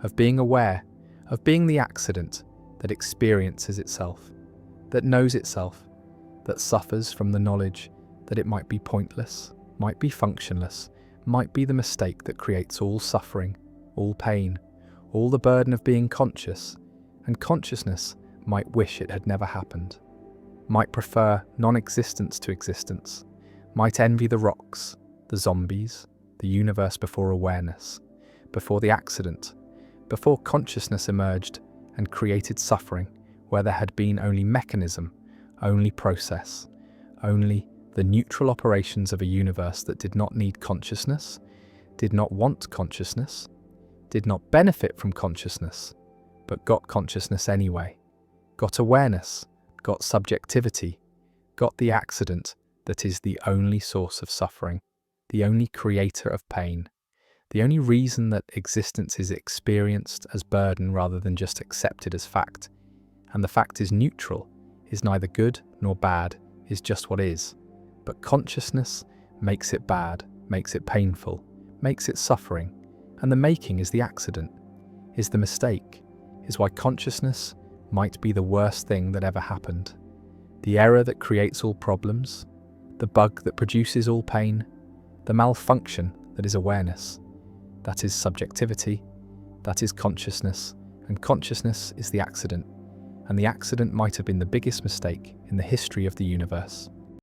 of being aware, of being the accident that experiences itself, that knows itself, that suffers from the knowledge that it might be pointless, might be functionless, might be the mistake that creates all suffering, all pain, all the burden of being conscious. And consciousness might wish it had never happened, might prefer non-existence to existence, might envy the rocks, the zombies, the universe before awareness, before the accident, before consciousness emerged and created suffering where there had been only mechanism, only process, only the neutral operations of a universe that did not need consciousness, did not want consciousness, did not benefit from consciousness, but got consciousness anyway, got awareness, got subjectivity, got the accident that is the only source of suffering, the only creator of pain, the only reason that existence is experienced as burden rather than just accepted as fact. And the fact is neutral, is neither good nor bad, is just what is. But consciousness makes it bad, makes it painful, makes it suffering, and the making is the accident, is the mistake, is why consciousness might be the worst thing that ever happened. The error that creates all problems, the bug that produces all pain, the malfunction that is awareness. That is subjectivity, that is consciousness, and consciousness is the accident. And the accident might have been the biggest mistake in the history of the universe.